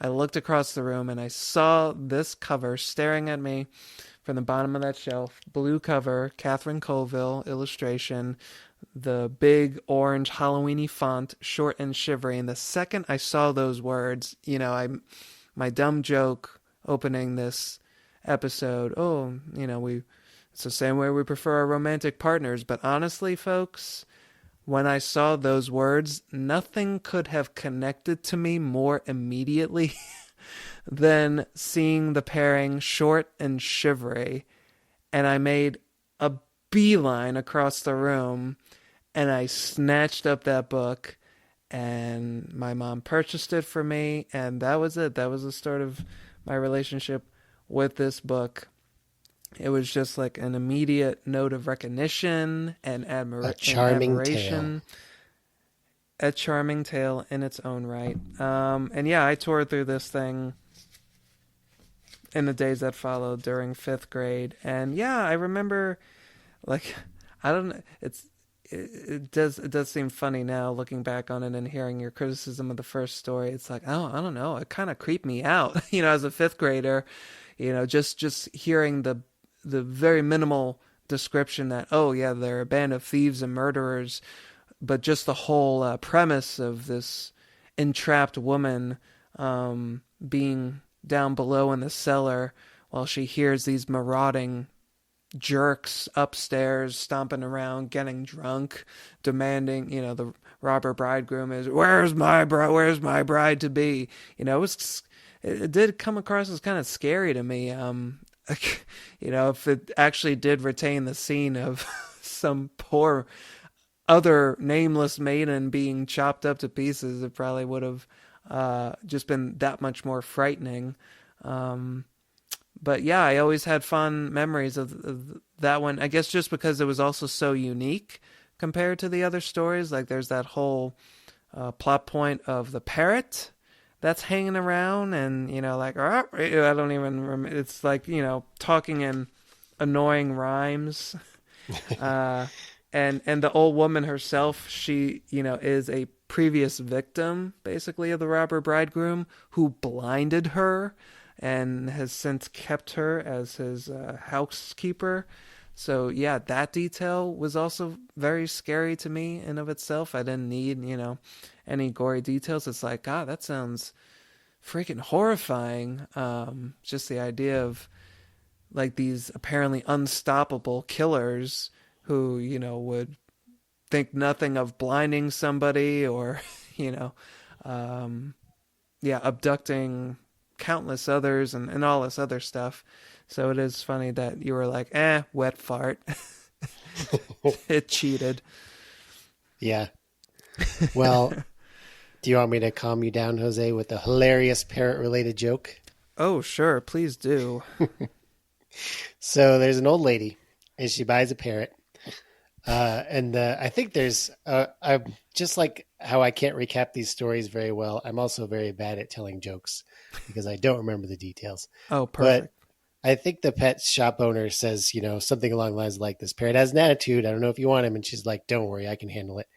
I looked across the room and I saw this cover staring at me from the bottom of that shelf. Blue cover, Catherine Colville illustration, the big orange Halloweeny font, short and shivery. And the second I saw those words, my dumb joke opening this episode, oh, it's the same way we prefer our romantic partners. But honestly, folks, when I saw those words, nothing could have connected to me more immediately than seeing the pairing short and shivery. And I made a beeline across the room and I snatched up that book, and my mom purchased it for me, and that was it. That was the start of my relationship with this book. It was just like an immediate note of recognition and A charming admiration. tale. A charming tale in its own right. And yeah, I tore through this thing in the days that followed during fifth grade. And yeah, I remember, like, I don't know, it does seem funny now looking back on it and hearing your criticism of the first story. It's like, oh, I don't know, it kind of creeped me out, as a fifth grader, just hearing the very minimal description that, oh yeah, they're a band of thieves and murderers, but just the whole premise of this entrapped woman being down below in the cellar while she hears these marauding jerks upstairs stomping around, getting drunk, demanding, the robber bridegroom is, where's my bride to be? It did come across as kind of scary to me. If it actually did retain the scene of some poor other nameless maiden being chopped up to pieces, it probably would have just been that much more frightening. But yeah, I always had fond memories of that one. I guess just because it was also so unique compared to the other stories. Like there's that whole plot point of the parrot that's hanging around, and like, I don't even remember. It's like, talking in annoying rhymes. And the old woman herself, she, is a previous victim, basically, of the robber bridegroom who blinded her and has since kept her as his housekeeper. So, yeah, that detail was also very scary to me in of itself. I didn't need, any gory details. It's like, God, that sounds freaking horrifying. Just the idea of, like, these apparently unstoppable killers who, would think nothing of blinding somebody or, abducting countless others and all this other stuff. So it is funny that you were like, wet fart. It cheated. Yeah. Well, do you want me to calm you down, Jose, with a hilarious parrot-related joke? Oh, sure. Please do. So there's an old lady, and she buys a parrot. I think I'm just like how I can't recap these stories very well. I'm also very bad at telling jokes because I don't remember the details. Oh, perfect. But I think the pet shop owner says, something along the lines like, this parrot has an attitude. I don't know if you want him. And she's like, don't worry, I can handle it.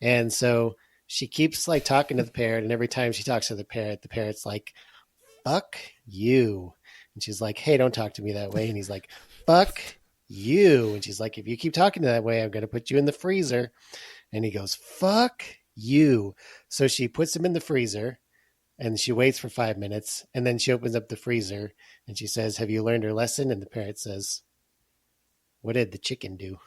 And so she keeps like talking to the parrot. And every time she talks to the parrot's like, fuck you. And she's like, hey, don't talk to me that way. And he's like, fuck you. And she's like, if you keep talking that way, I'm going to put you in the freezer. And he goes, fuck you. So she puts him in the freezer and she waits for 5 minutes. And then she opens up the freezer and she says, have you learned your lesson? And the parrot says, what did the chicken do?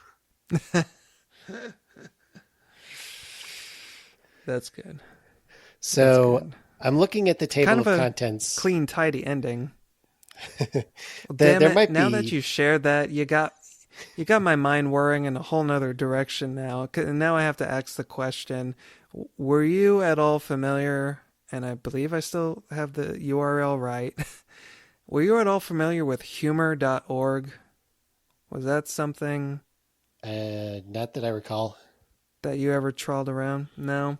That's good. So That's good. I'm looking at the table Kind of of a contents. Clean, tidy ending. Well, There damn it. might Now be- that you shared that, you got my mind whirring in a whole nother direction now. And now I have to ask the question, were you at all familiar, and I believe I still have the URL right, Were you at all familiar with humor.org? Was that something Not that I recall. that you ever trawled around? No.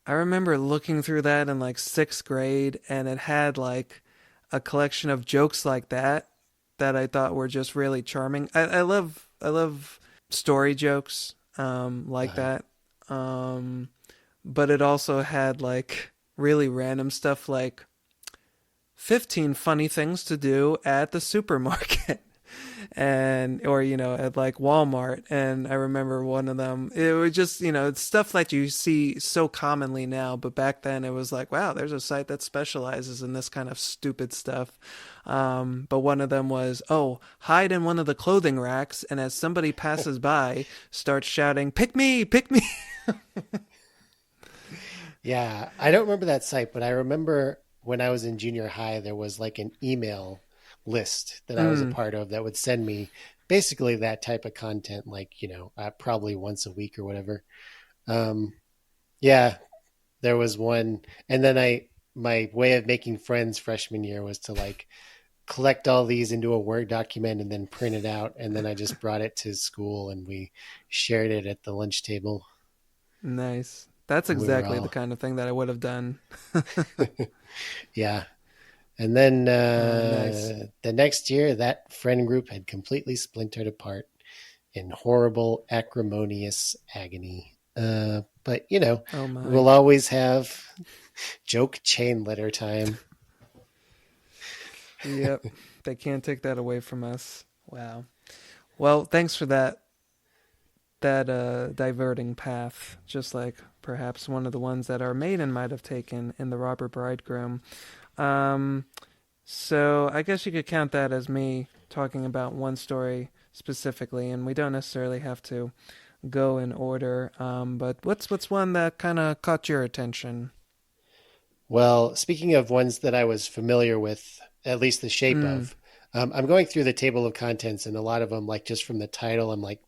I remember looking through that in like sixth grade, and it had like a collection of jokes like that I thought were just really charming. I love story jokes like Uh, that. Um, but it also had like really random stuff like 15 funny things to do at the supermarket. And or at like Walmart. And I remember one of them, it was just it's stuff that you see so commonly now, but back then it was like, wow, there's a site that specializes in this kind of stupid stuff. But one of them was, oh, hide in one of the clothing racks, and as somebody passes by, start shouting, pick me. yeah, I don't remember that site, but I remember when I was in junior high, there was like an email list that I was a Mm, part of that would send me basically that type of content, like, probably once a week or whatever. Um, yeah, there was one. And then my way of making friends freshman year was to like collect all these into a Word document and then print it out. And then I just brought it to school and we shared it at the lunch table. nice. That's And we were exactly the all, kind of thing that I would have done. yeah. And then Nice. the next year, that friend group had completely splintered apart in horrible, acrimonious agony. But, Oh my. we'll always have joke chain letter time. Yep. They can't take that away from us. Wow. Well, thanks for that diverting path, just like perhaps one of the ones that our maiden might have taken in the Robber Bridegroom. Um, so I guess you could count that as me talking about one story specifically, and we don't necessarily have to go in order. But what's one that kind of caught your attention? Well, speaking of ones that I was familiar with, at least the shape Mm. of, I'm going through the table of contents, and a lot of them, like just from the title, I'm like,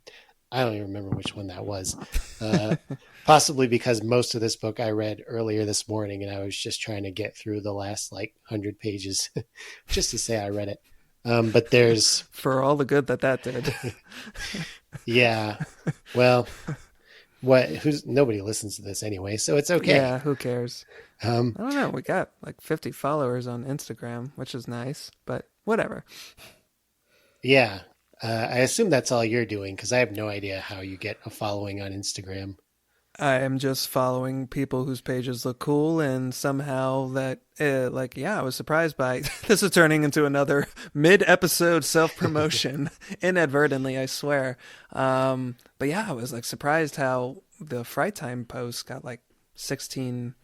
I don't even remember which one that was. Uh, Possibly because most of this book I read earlier this morning, and I was just trying to get through the last like 100 pages just to say I read it. But there's, For all the good that that did. yeah, well, what? Who's nobody listens to this anyway, so it's okay. Yeah, who cares? Um, I don't know. We got like 50 followers on Instagram, which is nice, but whatever. yeah, I assume that's all you're doing because I have no idea how you get a following on Instagram. I am just following people whose pages look cool, and somehow that, like, yeah, I was surprised by this is turning into another mid-episode self-promotion, inadvertently, I swear. But yeah, I was like surprised how the Fright Time post got like 16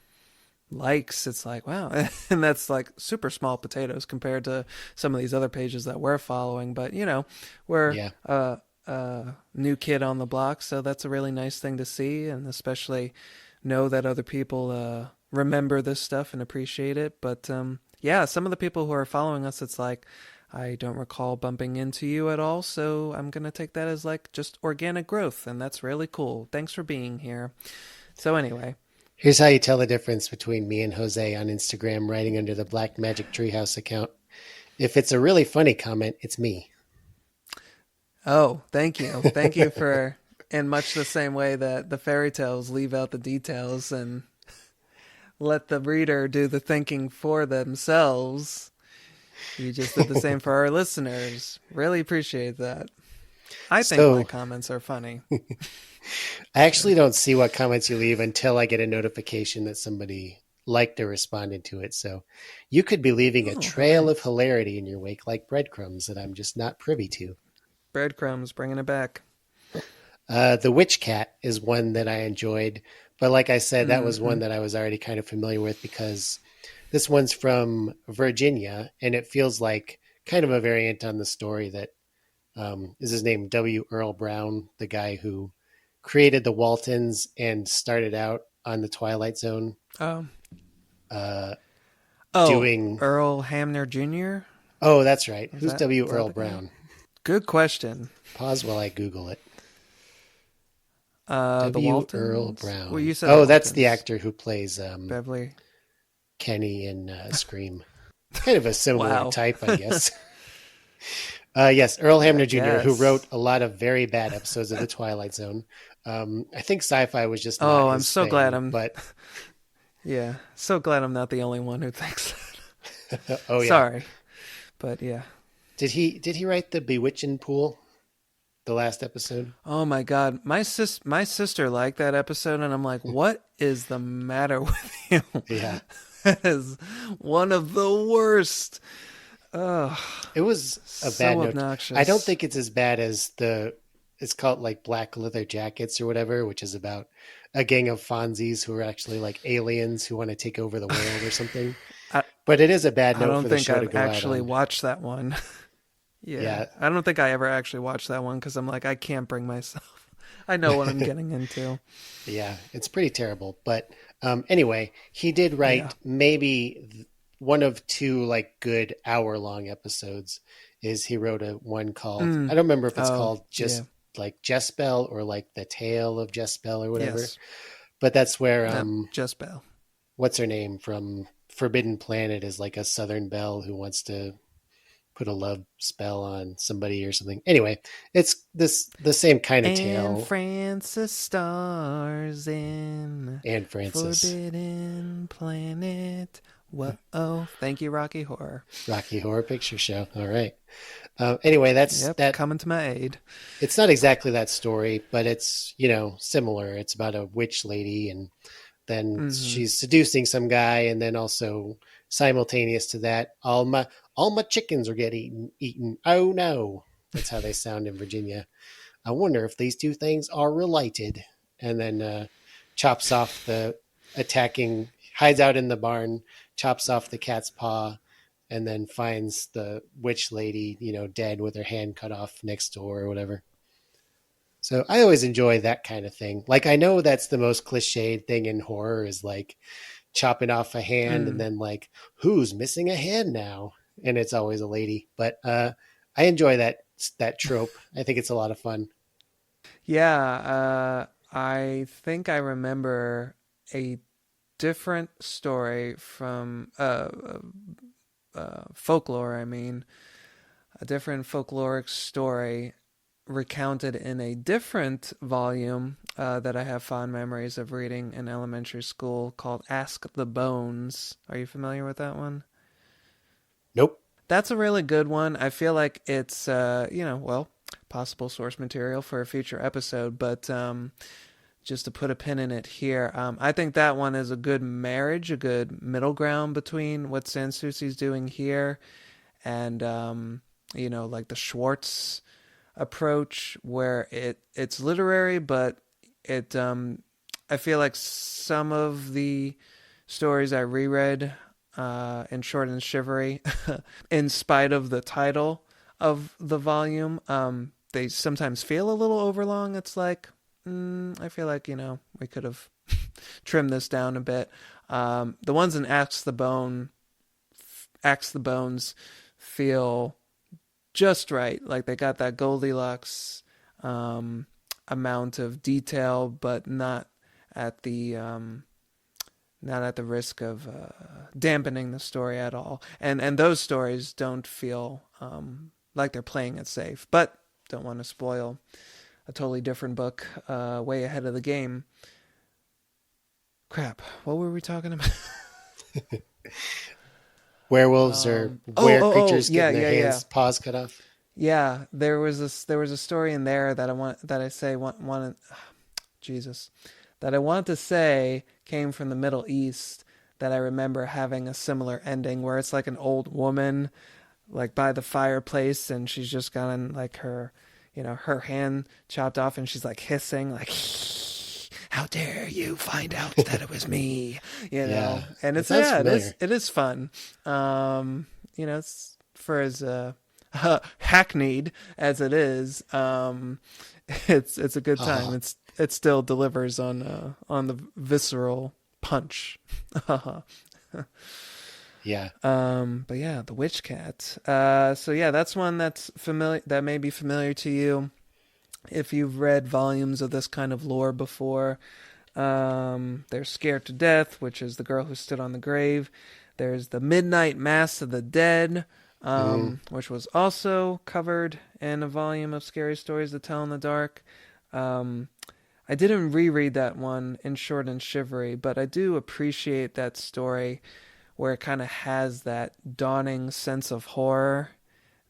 likes. It's like, wow. And that's like super small potatoes compared to some of these other pages that we're following. But, we're Yeah, new kid on the block, so that's a really nice thing to see, and especially know that other people remember this stuff and appreciate it. But yeah, some of the people who are following us, it's like, I don't recall bumping into you at all, so I'm going to take that as like just organic growth, and that's really cool. Thanks for being here. So, anyway. here's how you tell the difference between me and Jose on Instagram, writing under the Black Magic Treehouse account. If it's a really funny comment, it's me. Oh, thank you. Thank you for, in much the same way that the fairy tales leave out the details and let the reader do the thinking for themselves. You just did the same for our listeners. Really appreciate that. I think my So comments are funny. I actually don't see what comments you leave until I get a notification that somebody liked or responded to it. So you could be leaving a Oh, trail hooray. of hilarity in your wake like breadcrumbs that I'm just not privy to. Breadcrumbs, bringing it back. The Witch Cat is one that I enjoyed. But like I said, that was Mm-hmm. one that I was already kind of familiar with because this one's from Virginia and it feels like kind of a variant on the story that is his name W. Earl Brown, the guy who created the Waltons and started out on the Twilight Zone Oh. uh, Oh, doing. Earl Hamner Jr.? Oh, that's right. Is Who's that W. is that Earl the guy? Brown? Good question. Pause while I Google it. The W. Earl Waltons? Well, Brown. you said the Oh, that's the Waltons. actor who plays Beverly. Kenny in Scream. kind of a similar Wow. type, I guess. Yes, Earl I Hamner Jr., who wrote guess. a lot of very bad episodes of The Twilight Zone. I think sci-fi was just not Oh, I'm his so glad thing, I'm. but Yeah, so glad I'm not the only one who thinks that. oh yeah. Sorry, but yeah. Did he write the Bewitching Pool, the last episode? Oh my God, my sister liked that episode, and I'm like, what is the matter with you? Yeah. That is one of the worst. Ugh, It was a bad so note. I don't obnoxious. think it's as bad as it's called like Black Leather Jackets or whatever, which is about a gang of Fonzies who are actually like aliens who want to take over the world or something. I But it is a bad I note don't for the think show to I've go out actually on. watched that one. Yeah, Yeah, I don't think I ever actually watched that one because I'm like, I can't bring myself. I know what I'm getting into. yeah, it's pretty terrible. But anyway, he did Yeah. write maybe one of two like good hour-long episodes. Is he wrote a one called, I Mm. don't remember if it's Oh, called yeah. just like Jespel or like the Tale of Jespel or whatever. Yes. But that's where No, just Bell. what's her name from Forbidden Planet is like a Southern belle who wants to put a love spell on somebody or something. Anyway, it's this the same kind of And tale. Francis stars in And Francis, Forbidden Planet. Whoa. Thank you, Rocky Horror. Rocky Horror Picture Show. All right. Anyway, that's Yep, that. coming to my aid. It's not exactly that story, but it's similar. It's about a witch lady, and then Hmm. she's seducing some guy, and then also simultaneous to that, all my chickens are getting eaten. Oh no, that's how they sound in Virginia. I wonder if these two things are related. And then chops off the attacking, hides out in the barn, chops off the cat's paw, and then finds the witch lady, dead with her hand cut off next door or whatever. So I always enjoy that kind of thing. Like I know that's the most cliched thing in horror is like chopping off a hand and Mm. then like who's missing a hand now? And it's always a lady. But I enjoy that trope. I think it's a lot of fun. Yeah, I think I remember a different story from folklore, I mean, a different folkloric story recounted in a different volume that I have fond memories of reading in elementary school called Ask the Bones. Are you familiar with that one? Nope. That's a really good one. I feel like it's, well, possible source material for a future episode, but just to put a pin in it here, I think that one is a good marriage, a good middle ground between what Sansusi's doing here and, like the Schwartz approach, where it's literary, but it I feel like some of the stories I reread in Short and Shivery, in spite of the title of the volume, they sometimes feel a little overlong. It's like, I feel like, we could have trimmed this down a bit. The ones in Axe the Bones feel just right. Like they got that Goldilocks amount of detail, but at the not at the risk of dampening the story at all. And those stories don't feel like they're playing it safe, but don't want to spoil a totally different book way ahead of the game. Crap, what were we talking about? Werewolves or were creatures Yeah, getting their yeah, yeah. hands, paws cut off. Yeah, there was a story in there that I say wanted Jesus that I want to say came from the Middle East, that I remember having a similar ending where it's like an old woman like by the fireplace, and she's just gotten like her hand chopped off, and she's like hissing like, how dare you find out that it was me, Yeah, and that it's, sounds yeah, familiar. it is fun. It's for as hackneyed as it is, it's a good time. Haha. It still delivers on the visceral punch. Yeah. But yeah, the witch cat. So yeah, that's one that's familiar, that may be familiar to you if you've read volumes of this kind of lore before. They're Scared to Death, which is The Girl Who Stood on the Grave. There's the Midnight Mass of the Dead, Mm. which was also covered in a volume of scary stories to tell in the dark. Um, I didn't reread that one in Short and Shivery, but I do appreciate that story where it kind of has that dawning sense of horror.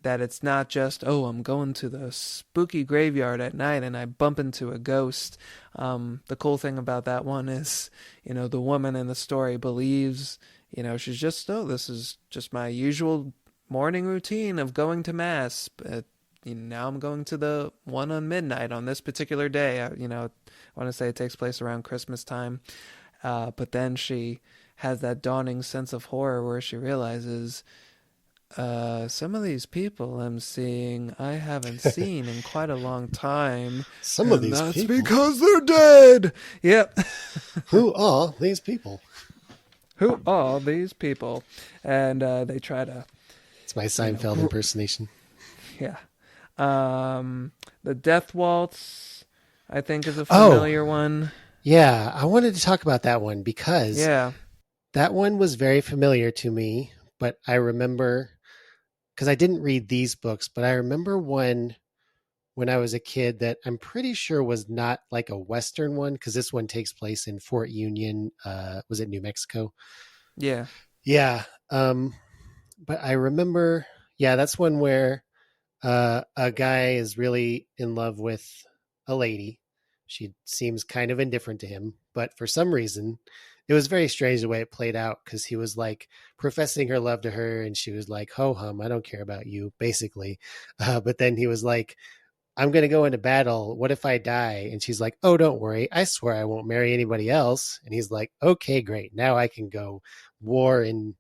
That it's not just, oh, I'm going to the spooky graveyard at night and I bump into a ghost. The cool thing about that one is, the woman in the story believes, she's just, oh, this is just my usual morning routine of going to mass. But, now I'm going to the one on midnight on this particular day. I want to say it takes place around Christmas time. But then she has that dawning sense of horror where she realizes some of these people I'm seeing I haven't seen in quite a long time, Some of and these that's people. because they're dead. Yep. Who are these people? Who are these people? And they try to, It's my Seinfeld impersonation. yeah. The Death Waltz, I think, is a Oh, familiar one. yeah. I wanted to talk about that one because Yeah. that one was very familiar to me, but I remember because I didn't read these books, but I remember one when I was a kid that I'm pretty sure was not like a Western one because this one takes place in Fort Union. Was it New Mexico? Yeah. Yeah. But I remember, yeah, that's one where a guy is really in love with a lady. She seems kind of indifferent to him, but for some reason, it was very strange the way it played out because he was like professing her love to her, and she was like, "Ho hum, I don't care about you," basically. But then he was like, "I'm going to go into battle. What if I die?" And she's like, "Oh, don't worry. I swear I won't marry anybody else." And he's like, "Okay, great. Now I can go war in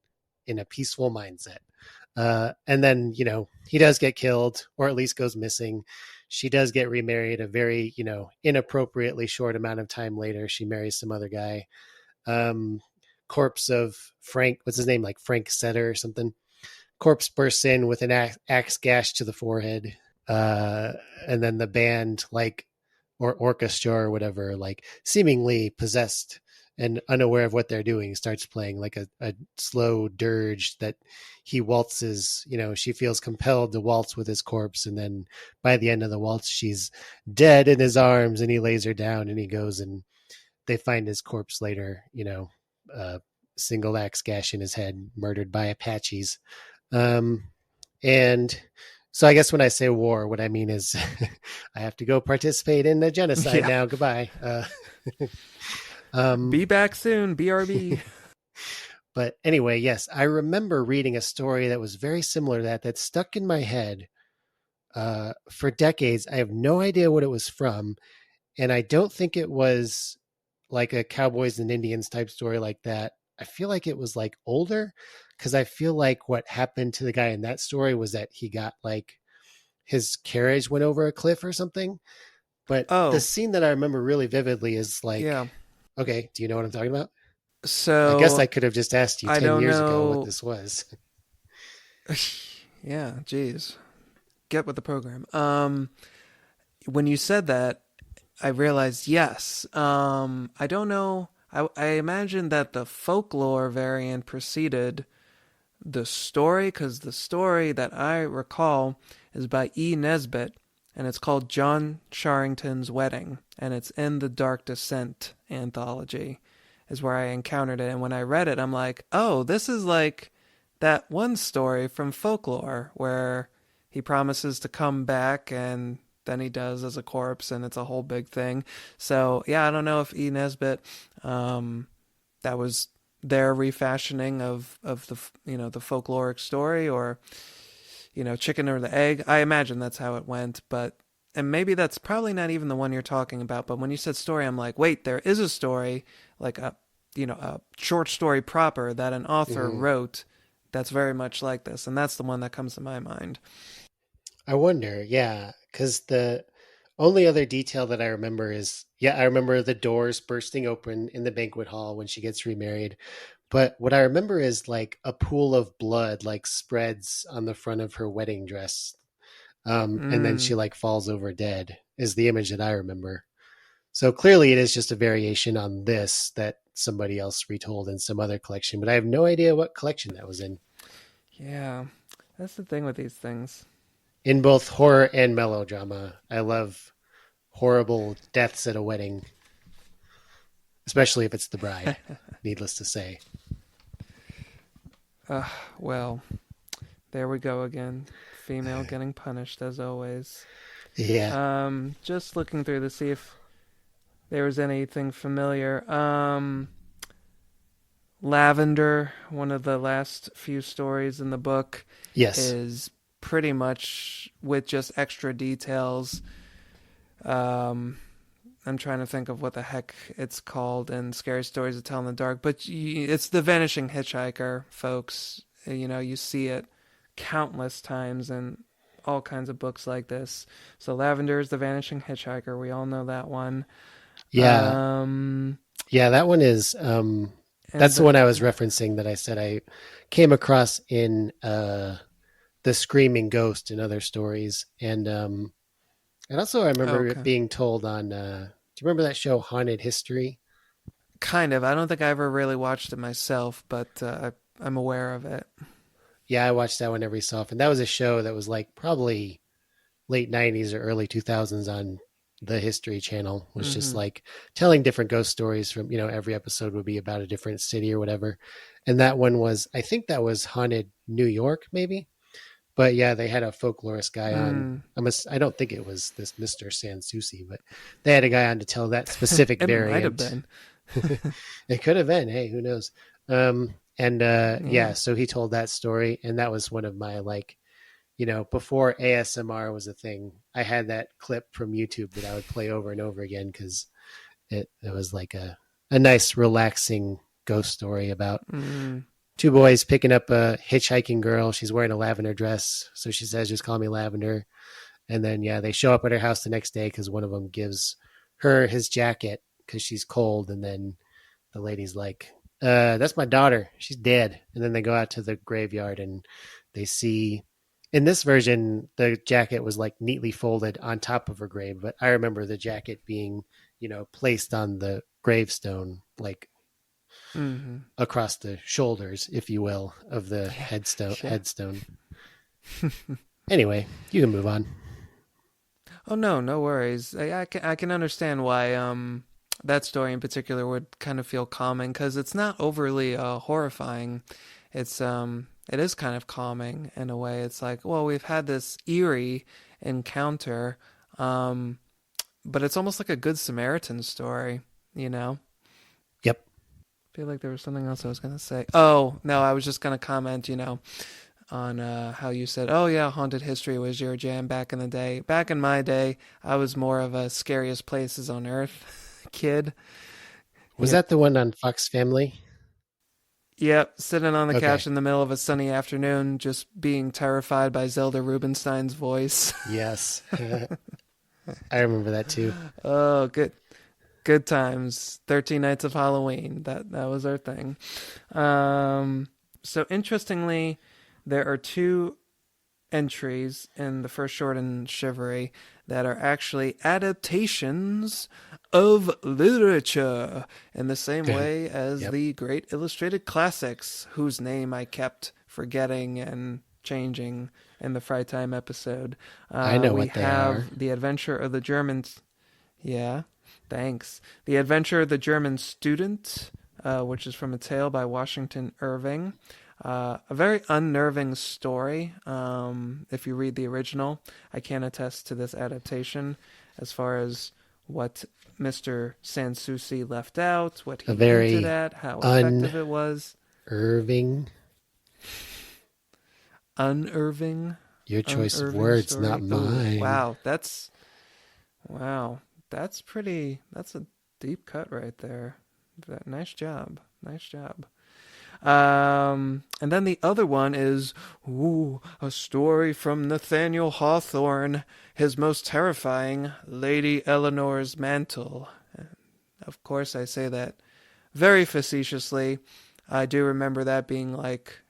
a peaceful mindset." And then, he does get killed or at least goes missing. She does get remarried a very, inappropriately short amount of time later. She marries some other guy. Um, corpse of Frank, what's his name? Like Frank Setter or something. Corpse bursts in with an axe gash to the forehead. Uh, and then the band, like, or orchestra or whatever, like seemingly possessed and unaware of what they're doing, starts playing like a slow dirge that he waltzes. She feels compelled to waltz with his corpse. And then by the end of the waltz, she's dead in his arms and he lays her down and he goes and they find his corpse later, single axe gash in his head, murdered by Apaches. And so I guess when I say war, what I mean is I have to go participate in the genocide Yeah. now. Goodbye. Be back soon, BRB. But anyway, yes, I remember reading a story that was very similar to that stuck in my head for decades. I have no idea what it was from. And I don't think it was like a Cowboys and Indians type story like that. I feel like it was like older because I feel like what happened to the guy in that story was that he got like his carriage went over a cliff or something. But the Oh, scene that I remember really vividly is like, yeah. okay, do you know what I'm talking about? I guess I So could have just asked you I 10 don't years ago what know. this was. Yeah, geez. Get with the program. When you said that, I realized yes. I don't know. I imagine that the folklore variant preceded the story because the story that I recall is by E. Nesbit and it's called John Sharrington's Wedding and it's in the Dark Descent anthology is where I encountered it. And when I read it, I'm like, oh, this is like that one story from folklore where he promises to come back and then he does as a corpse and it's a whole big thing. So yeah, I don't know if E. Nesbit, that was their refashioning of the the folkloric story or chicken or the egg. I imagine that's how it went, but and maybe that's probably not even the one you're talking about. But when you said story, I'm like, wait, there is a story like a short story proper that an author Mhm. wrote that's very much like this, and that's the one that comes to my mind. I wonder, yeah, because the only other detail that I remember is, yeah, I remember the doors bursting open in the banquet hall when she gets remarried. But what I remember is like a pool of blood like spreads on the front of her wedding dress. And then she Mm, like falls over dead is the image that I remember. So clearly it is just a variation on this that somebody else retold in some other collection, but I have no idea what collection that was in. Yeah, that's the thing with these things. In both horror and melodrama, I love horrible deaths at a wedding, especially if it's the bride, needless to say. Well, there we go again. Female getting punished as always. Yeah. Just looking through to see if there was anything familiar. Lavender, one of the last few stories in the book, Yes. is pretty much with just extra details. I'm trying to think of what the heck it's called in Scary Stories to Tell in the Dark, but it's The Vanishing Hitchhiker, folks. You see it countless times in all kinds of books like this. So Lavender is The Vanishing Hitchhiker. We all know that one. Yeah. Yeah, that one is And that's the one I was referencing that I said I came across in The Screaming Ghost and other stories. And also I remember it okay, being told on do you remember that show Haunted History? kind of. I don't think I ever really watched it myself, but I'm aware of it. Yeah, I watched that one every so often. That was a show that was like probably late 90s or early 2000s on the History Channel. It was just Hmm. like telling different ghost stories from, every episode would be about a different city or whatever. And that one was, I think that was Haunted New York, maybe. But yeah, they had a folklorist guy on. Mm. I don't think it was this Mr. Sansusi, but they had a guy on to tell that specific It might have variant. been. It could have been. Hey, who knows? And Yeah. yeah, so he told that story, and that was one of my like, before ASMR was a thing. I had that clip from YouTube that I would play over and over again because it was like a nice, relaxing ghost story about Mm. two boys picking up a hitchhiking girl. She's wearing a lavender dress, so she says, "Just call me Lavender." And then yeah, they show up at her house the next day because one of them gives her his jacket because she's cold, and then the lady's like, that's my daughter. She's dead. And then they go out to the graveyard and they see, in this version, the jacket was like neatly folded on top of her grave. But I remember the jacket being, placed on the gravestone, like Hmm. across the shoulders, if you will, of the Yeah. headstone. Yeah. Anyway, you can move on. Oh no, no worries. I can understand why that story in particular would kind of feel calming because it's not overly horrifying. It is kind of calming in a way. It's like, well, we've had this eerie encounter, um, but it's almost like a Good Samaritan story, you know? Yep. I feel like there was something else I was gonna say. Oh no, I was just gonna comment, on how you said, "Oh yeah, haunted history was your jam back in the day." Back in my day, I was more of a scariest places on earth kid. Was Yep, that the one on Fox Family? yep, sitting on the couch Okay. in the middle of a sunny afternoon, just being terrified by Zelda Rubinstein's voice. Yes. I remember that too. Oh, good times. 13 Nights of Halloween. That was our thing. So interestingly, there are two entries in the first short in Shivery that are actually adaptations of literature in the same way as Yep. the great illustrated classics, whose name I kept forgetting and changing in the Fry Time episode. I know We what they are. have The Adventure of the Germans. Yeah, thanks. The Adventure of the German Student, which is from a tale by Washington Irving. A very unnerving story. If you read the original, I can attest to this adaptation as far as what Mr. Sansusi left out, what A he hinted very at, how effective it was. unnerving. Unnerving, Your choice of unnerving words, not story. Oh, mine. wow, that's pretty. That's a deep cut right there. Nice job, nice job. And then the other one is, a story from Nathaniel Hawthorne, his most terrifying, Lady Eleanor's Mantle. Of course, I say that very facetiously. I do remember that being like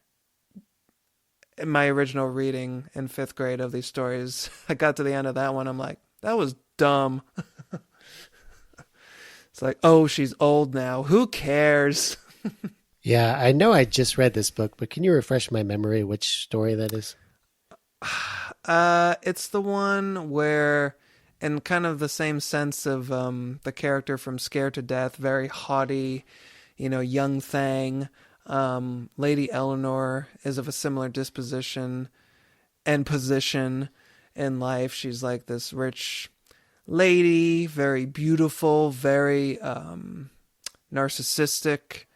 my original reading in fifth grade of these stories. I got to the end of that one, I'm like, that was dumb. It's like, oh, she's old now. Who cares? Yeah, I know I just read this book, but can you refresh my memory which story that is? It's the one where, in kind of the same sense of the character from Scared to Death, very haughty, young thing. Lady Eleanor is of a similar disposition and position in life. She's like this rich lady, very beautiful, very narcissistic.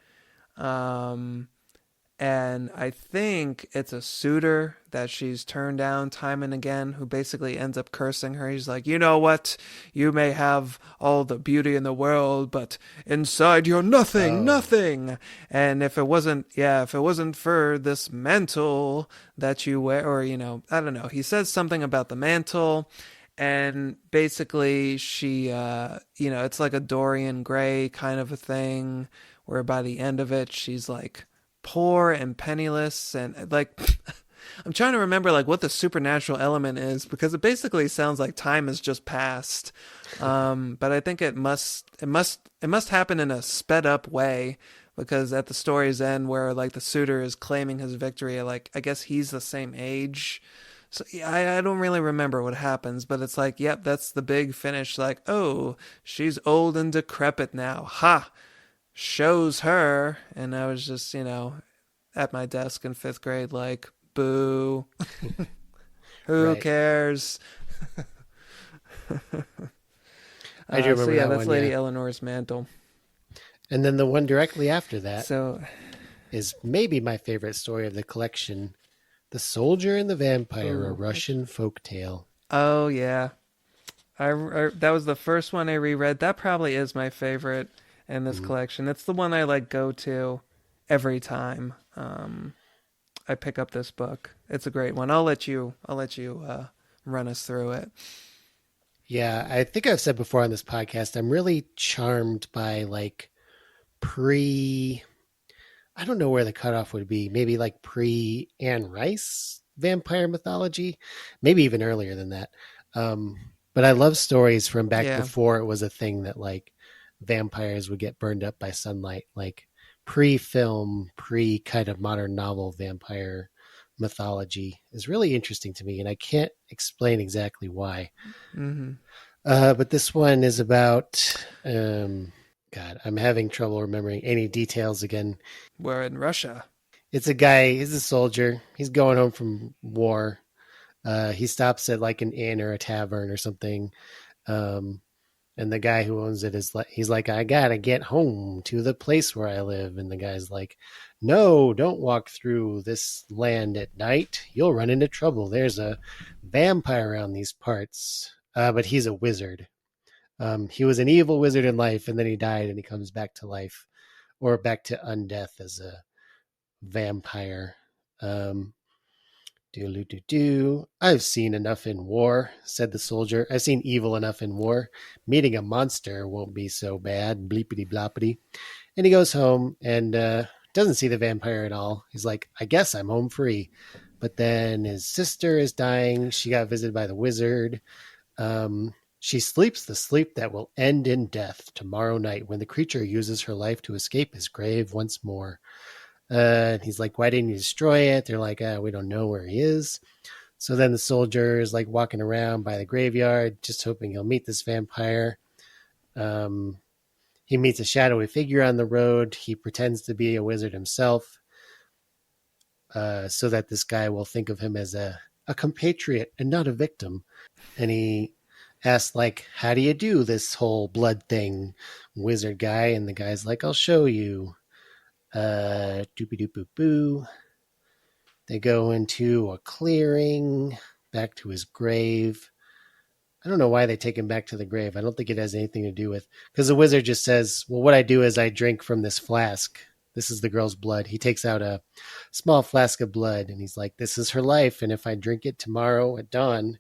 Um, and I think it's a suitor that she's turned down time and again, who basically ends up cursing her. He's like, you know what? You may have all the beauty in the world, but inside you're nothing, Oh, nothing. And if it wasn't for this mantle that you wear, or, I don't know. He says something about the mantle. And basically, it's like a Dorian Gray kind of a thing, where by the end of it, she's like poor and penniless and like I'm trying to remember like what the supernatural element is because it basically sounds like time has just passed. But I think it must happen in a sped up way because at the story's end where like the suitor is claiming his victory, like I guess he's the same age. So yeah, I don't really remember what happens, but it's like, yep, that's the big finish. Like, oh, she's old and decrepit now. Ha! Shows her. And I was just, at my desk in fifth grade, like, boo. Who right. cares? I do So remember yeah, that that's one, yeah. Lady Eleanor's mantle. And then the one directly after that So, is maybe my favorite story of the collection, The Soldier and the Vampire, a ooh, Russian folk tale. oh yeah, that was the first one I reread. That probably is my favorite in this Mhm. collection. It's the one I like go to every time I pick up this book. It's a great one. I'll let you run us through it. Yeah, I think I've said before on this podcast, I'm really charmed by like pre, I don't know where the cutoff would be, maybe like pre Anne Rice vampire mythology, maybe even earlier than that. Um, but I love stories from back Yeah. before it was a thing that like vampires would get burned up by sunlight, like pre film, pre kind of modern novel vampire mythology is really interesting to me. And I can't explain exactly why. Mm-hmm. But this one is about, God, I'm having trouble remembering any details again. We're in Russia. It's a guy, he's a soldier. He's going home from war. He stops at like an inn or a tavern or something. Um, and the guy who owns it is like, he's like, I gotta get home to the place where I live. And the guy's like, no, don't walk through this land at night. You'll run into trouble. There's a vampire around these parts. But he's a wizard. He was an evil wizard in life, and then he died, and he comes back to life, or back to undeath as a vampire. Um, do do do. I've seen enough in war," said the soldier. "I've seen evil enough in war. Meeting a monster won't be so bad." Bleepity bloppity. And he goes home and doesn't see the vampire at all. He's like, "I guess I'm home free." But then his sister is dying. She got visited by the wizard. She sleeps the sleep that will end in death tomorrow night when the creature uses her life to escape his grave once more. He's like, why didn't you destroy it? They're like, we don't know where he is. So then the soldier is like walking around by the graveyard, just hoping he'll meet this vampire. Um, he meets a shadowy figure on the road. He pretends to be a wizard himself, so that this guy will think of him as a compatriot and not a victim. And he asks, like, how do you do this whole blood thing, wizard guy? And the guy's like, I'll show you. Doopy doop boo boo. They go into a clearing, back to his grave. I don't know why they take him back to the grave. I don't think it has anything to do with, because the wizard just says, well, what I do is I drink from this flask. This is the girl's blood. He takes out a small flask of blood and he's like, this is her life. And if I drink it tomorrow at dawn,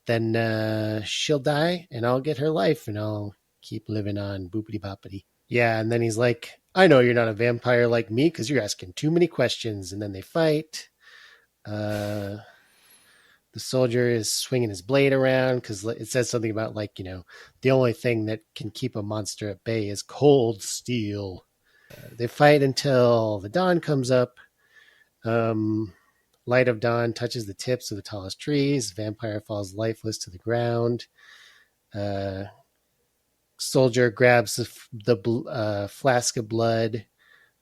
then she'll die and I'll get her life and I'll keep living on, boopity boppity. Yeah. And then he's like, I know you're not a vampire like me because you're asking too many questions. And then they fight. The The soldier is swinging his blade around because it says something about, like, the only thing that can keep a monster at bay is cold steel. They fight until the dawn comes up. Um, Light of dawn touches the tips of the tallest trees. Vampire falls lifeless to the ground. Uh, Soldier grabs the flask of blood,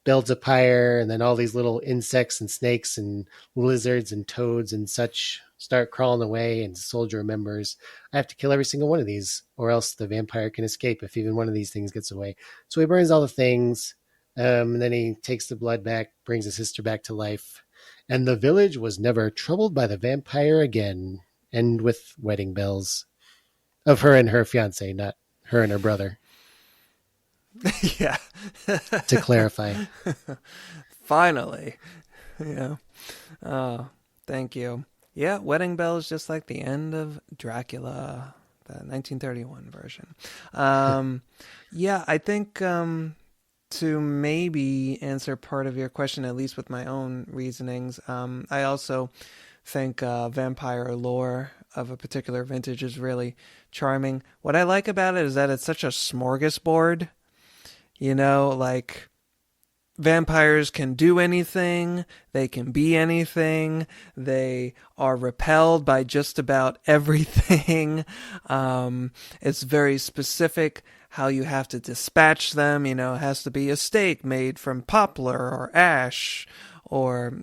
builds a pyre, and then all these little insects and snakes and lizards and toads and such start crawling away. And the soldier remembers, I have to kill every single one of these, or else the vampire can escape if even one of these things gets away. So he burns all the things, and then he takes the blood back, brings his sister back to life. And the village was never troubled by the vampire again. And with wedding bells of her and her fiance, not her and her brother, Yeah. to clarify. Finally. Yeah. Oh, thank you. Yeah, Wedding Bells, just like the end of Dracula, the 1931 version. Yeah, I think to maybe answer part of your question, at least with my own reasonings, I also think vampire lore of a particular vintage is really charming. What I like about it is that it's such a smorgasbord. Like vampires can do anything, they can be anything, they are repelled by just about everything. It's very specific how you have to dispatch them. It has to be a stake made from poplar or ash or,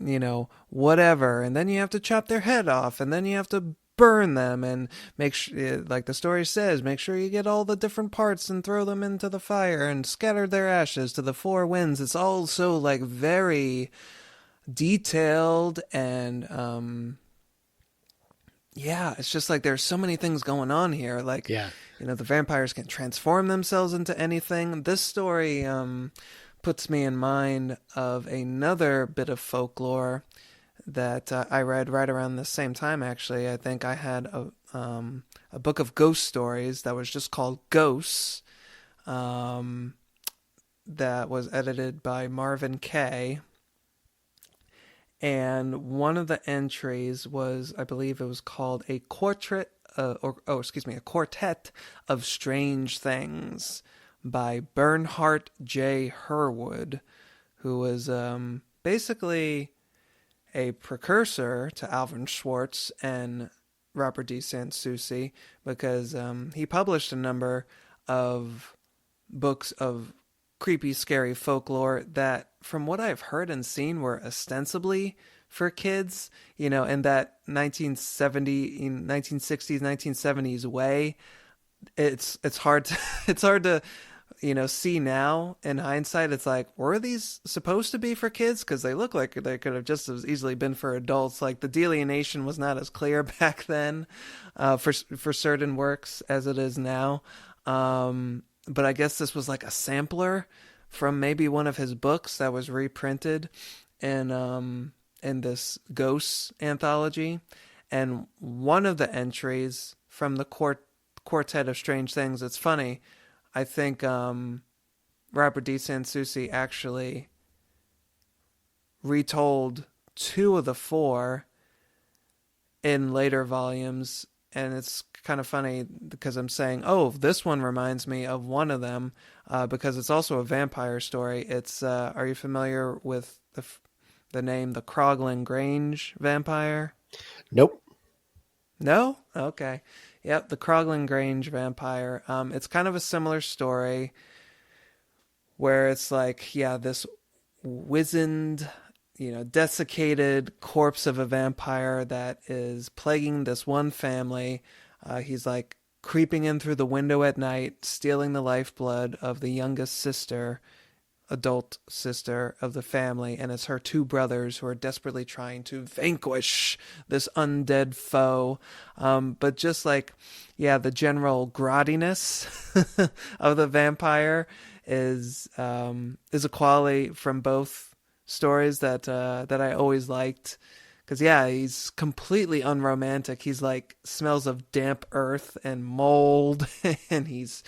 whatever. And then you have to chop their head off, and then you have to burn them and make sure, like the story says, make sure you get all the different parts and throw them into the fire and scatter their ashes to the four winds. It's all so like very detailed, and yeah, it's just like there's so many things going on here. Like, Yeah. the vampires can transform themselves into anything. This story puts me in mind of another bit of folklore that I read right around the same time. Actually, I think I had a book of ghost stories that was just called Ghosts, that was edited by Marvin Kay. And one of the entries was, I believe it was called a quartet, a quartet of strange things by Bernhardt J. Herwood, who was basically a precursor to Alvin Schwartz and Robert D. Sanssouci, because he published a number of books of creepy, scary folklore that, from what I've heard and seen, were ostensibly for kids, in that 1960s, 1970s way. It's hard to, it's hard to see now in hindsight. It's like, were these supposed to be for kids? Because they look like they could have just as easily been for adults. Like, the delineation was not as clear back then for certain works as it is now. But I guess this was like a sampler from maybe one of his books that was reprinted in this Ghosts anthology. And one of the entries from the Quartet of Strange Things, it's funny, I think Robert D. Sanssouci actually retold two of the four in later volumes. And it's kind of funny because I'm saying, oh, this one reminds me of one of them, because it's also a vampire story. It's are you familiar with the name the Crogland Grange vampire? Nope. No? Okay. Yep, the Crogland Grange vampire. It's kind of a similar story where it's like, yeah, this wizened, desiccated corpse of a vampire that is plaguing this one family. He's like creeping in through the window at night, stealing the lifeblood of the youngest sister, adult sister of the family, and it's her two brothers who are desperately trying to vanquish this undead foe. But just like, yeah, the general grottiness of the vampire is a quality from both stories that I always liked. Because, yeah, he's completely unromantic. He's like, smells of damp earth and mold, and he's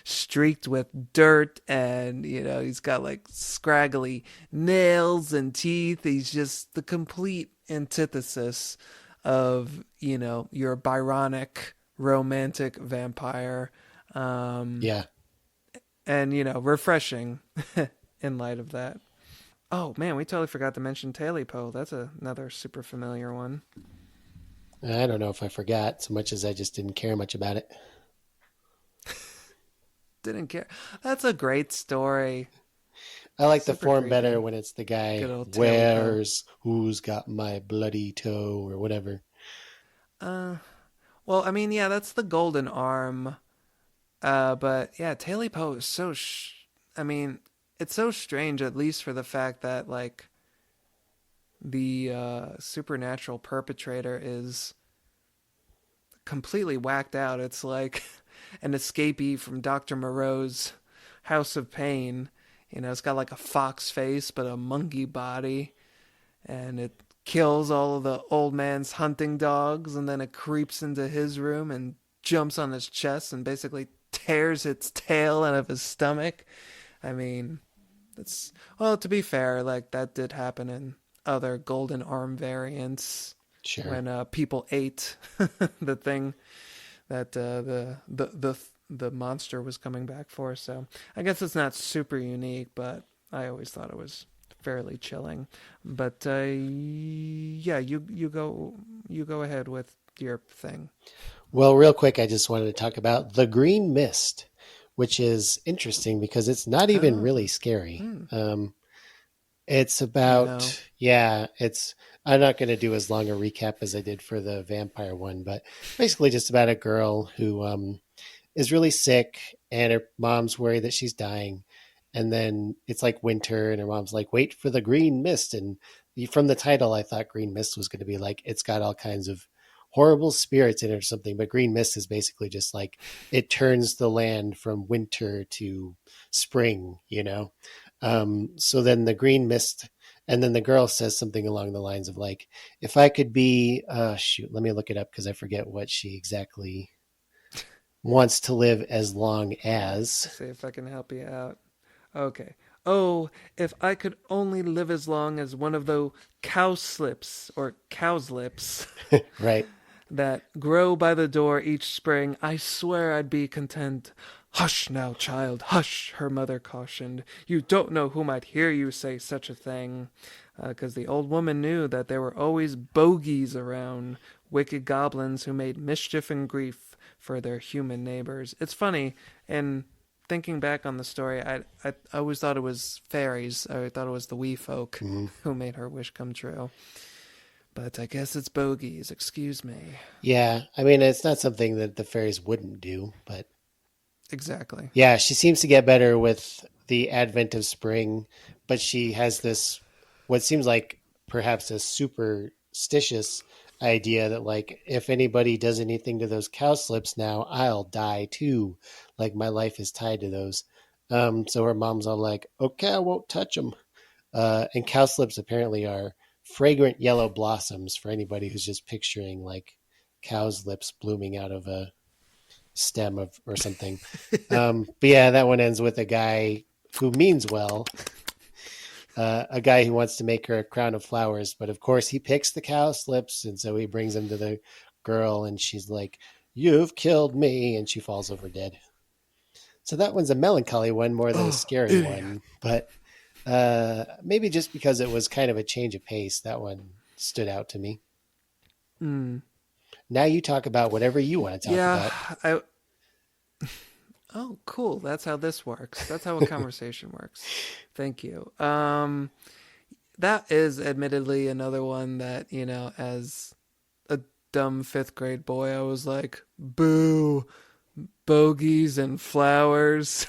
streaked with dirt, and, he's got like scraggly nails and teeth. He's just the complete antithesis of, your Byronic romantic vampire. Um, Yeah. and, refreshing in light of that. Oh, man, we totally forgot to mention Talipo. That's another super familiar one. I don't know if I forgot so much as I just didn't care much about it. Didn't care. That's a great story. I like the Super form better creepy. when it's the Good guy, old Talipo. who's got my bloody toe or whatever. Uh, well, I mean, yeah, that's the golden arm. But yeah, Talipo is I mean, it's so strange, at least for the fact that, like, the supernatural perpetrator is completely whacked out. It's like an escapee from Dr. Moreau's House of Pain. It's got like a fox face, but a monkey body. And it kills all of the old man's hunting dogs, and then it creeps into his room and jumps on his chest and basically tears its tail out of his stomach. I mean, that's, well, to be fair, like, that did happen in other golden arm variants Sure. when people ate the thing that the monster was coming back for. So I guess it's not super unique, but I always thought it was fairly chilling. But yeah, you go ahead with your thing. Well, real quick, I just wanted to talk about the green mist, which is interesting because it's not even Oh, really scary. hmm, It's no. about, yeah, I'm not going to do as long a recap as I did for the vampire one, but basically just about a girl who is really sick and her mom's worried that she's dying. And then it's like winter and her mom's like, wait for the green mist. And from the title, I thought green mist was going to be like, it's got all kinds of horrible spirits in it or something. But green mist is basically just like it turns the land from winter to spring, you know? So then the green mist, and then the girl says something along the lines of like, if I could be, shoot, let me look it up because I forget what she exactly wants to live as long as. Let's see if I can help you out. Okay. Oh, if I could only live as long as one of those cowslips or cowslips Right. that grow by the door each spring, I swear I'd be content. Hush now, child, hush, her mother cautioned. You don't know who might hear you say such a thing. Because the old woman knew that there were always bogies around, wicked goblins who made mischief and grief for their human neighbors. It's funny, and thinking back on the story, I always thought it was fairies. I thought it was the wee folk Mm-hmm. who made her wish come true. But I guess it's bogies, excuse me. Yeah. I mean, it's not something that the fairies wouldn't do, but Exactly. yeah, she seems to get better with the advent of spring, but she has this, what seems like perhaps a superstitious idea that, like, if anybody does anything to those cowslips now, I'll die too. Like, my life is tied to those. So her mom's all like, okay, I won't touch them. And cowslips apparently are fragrant yellow blossoms for anybody who's just picturing like cow's lips blooming out of a stem of or something. But yeah, that one ends with a guy who means well, a guy who wants to make her a crown of flowers, but of course he picks the cowslips, and so he brings them to the girl, and she's like, "You've killed me," and she falls over dead. So that one's a melancholy one more than a Oh, scary idiot. one, but maybe just because it was kind of a change of pace, that one stood out to me. Hmm. Now you talk about whatever you want to talk Yeah, about. I. Oh, cool. That's how this works. That's how a conversation works. Thank you. That is admittedly another one that, as a dumb fifth grade boy, I was like, boo, bogeys and flowers.